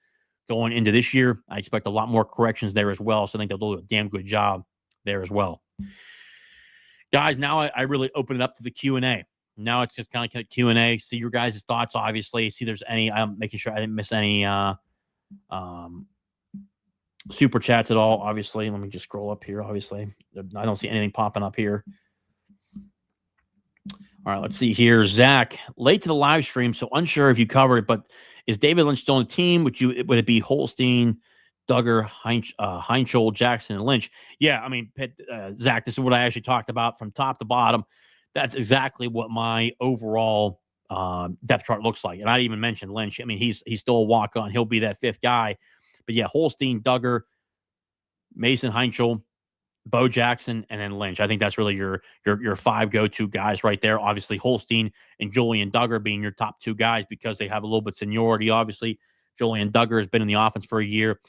Going into this year, I expect a lot more corrections there as well, so I think they'll do a damn good job there as well. Guys, now I really open it up to the Q&A. Now it's just kind of Q&A. See your guys' thoughts, obviously. See there's any. I'm making sure I didn't miss any super chats at all, obviously. Let me just scroll up here, obviously. I don't see anything popping up here. All right, let's see here. Zach, late to the live stream, so unsure if you covered it, but is David Lynch still on the team? Would it be Holstein, Duggar, Heinschel, Jackson, and Lynch? Yeah, I mean, Zach, this is what I actually talked about from top to bottom. That's exactly what my overall depth chart looks like. And I didn't even mention Lynch. I mean, he's still a walk-on. He'll be that 5th guy. But yeah, Holstein, Duggar, Mason Heinschel, Bo Jackson, and then Lynch. I think that's really your 5 go-to guys right there. Obviously, Holstein and Julian Duggar being your top 2 guys because they have a little bit of seniority. Obviously, Julian Duggar has been in the offense for a year.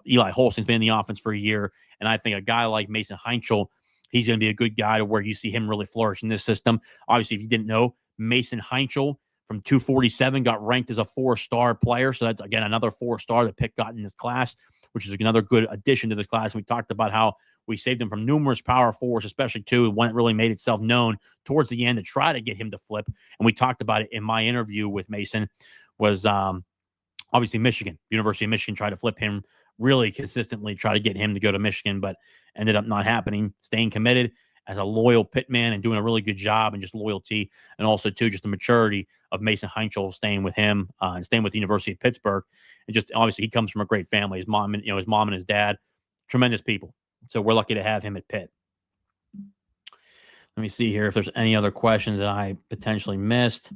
Eli Holstein's been in the offense for a year. And I think a guy like Mason Heinschel, he's going to be a good guy to where you see him really flourish in this system. Obviously, if you didn't know, Mason Heinschel from 247 got ranked as a 4-star player. So that's, again, another 4-star that Pitt got in this class, which is another good addition to this class. We talked about how we saved him from numerous power fours, especially when it really made itself known towards the end to try to get him to flip. And we talked about it in my interview with Mason, was obviously Michigan. University of Michigan tried to flip him really consistently, try to get him to go to Michigan, but ended up not happening. Staying committed as a loyal Pitt man and doing a really good job, and just loyalty, and also too just the maturity of Mason Heinschel staying with him and staying with the University of Pittsburgh. And just obviously he comes from a great family. His mom and his dad, tremendous people. So we're lucky to have him at Pitt. Let me see here if there's any other questions that I potentially missed.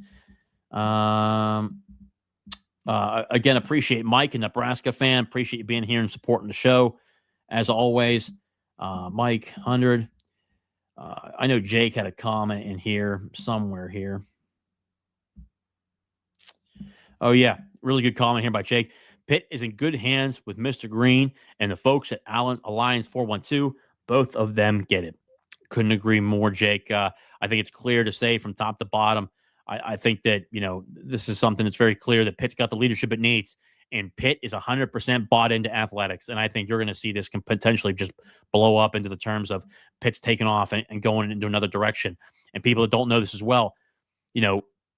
Again, appreciate Mike, a Nebraska fan. Appreciate you being here and supporting the show, as always. Mike, 100. I know Jake had a comment in here somewhere here. Oh, yeah. Really good comment here by Jake. Pitt is in good hands with Mr. Greene and the folks at Alliance 412. Both of them get it. Couldn't agree more, Jake. I think it's clear to say from top to bottom. I think that, this is something that's very clear that Pitt's got the leadership it needs. And Pitt is 100% bought into athletics. And I think you're going to see this can potentially just blow up into the terms of Pitt's taking off and going into another direction. And people that don't know this as well,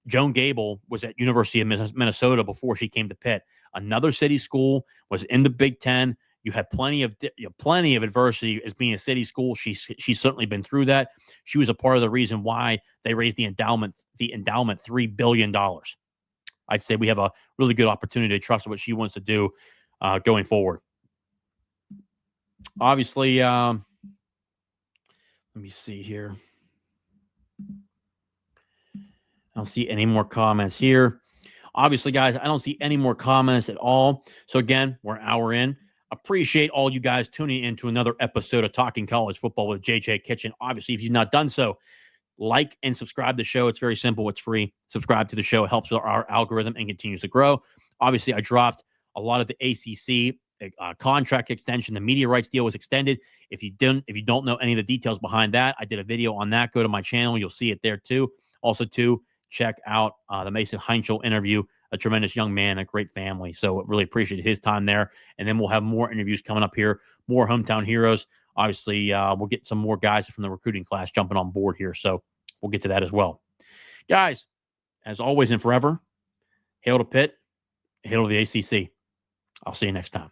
Joan Gable was at University of Minnesota before she came to Pitt. Another city school, was in the Big Ten. You had plenty of adversity as being a city school. She's certainly been through that. She was a part of the reason why they raised the endowment $3 billion. I'd say we have a really good opportunity to trust what she wants to do going forward. Obviously, let me see here. I don't see any more comments here. Obviously, guys, I don't see any more comments at all. So again, we're an hour in. Appreciate all you guys tuning in to another episode of Talking College Football with JJ Kitchen. Obviously, if you've not done so, like and subscribe to the show. It's very simple. It's free. Subscribe to the show. It helps with our algorithm and continues to grow. Obviously, I dropped a lot of the ACC contract extension. The media rights deal was extended. If you don't know any of the details behind that, I did a video on that. Go to my channel. You'll see it there too. Also, check out the Mason Heinschel interview. A tremendous young man, a great family. So really appreciate his time there. And then we'll have more interviews coming up here, more hometown heroes. Obviously, we'll get some more guys from the recruiting class jumping on board here. So we'll get to that as well. Guys, as always and forever, hail to Pitt, hail to the ACC. I'll see you next time.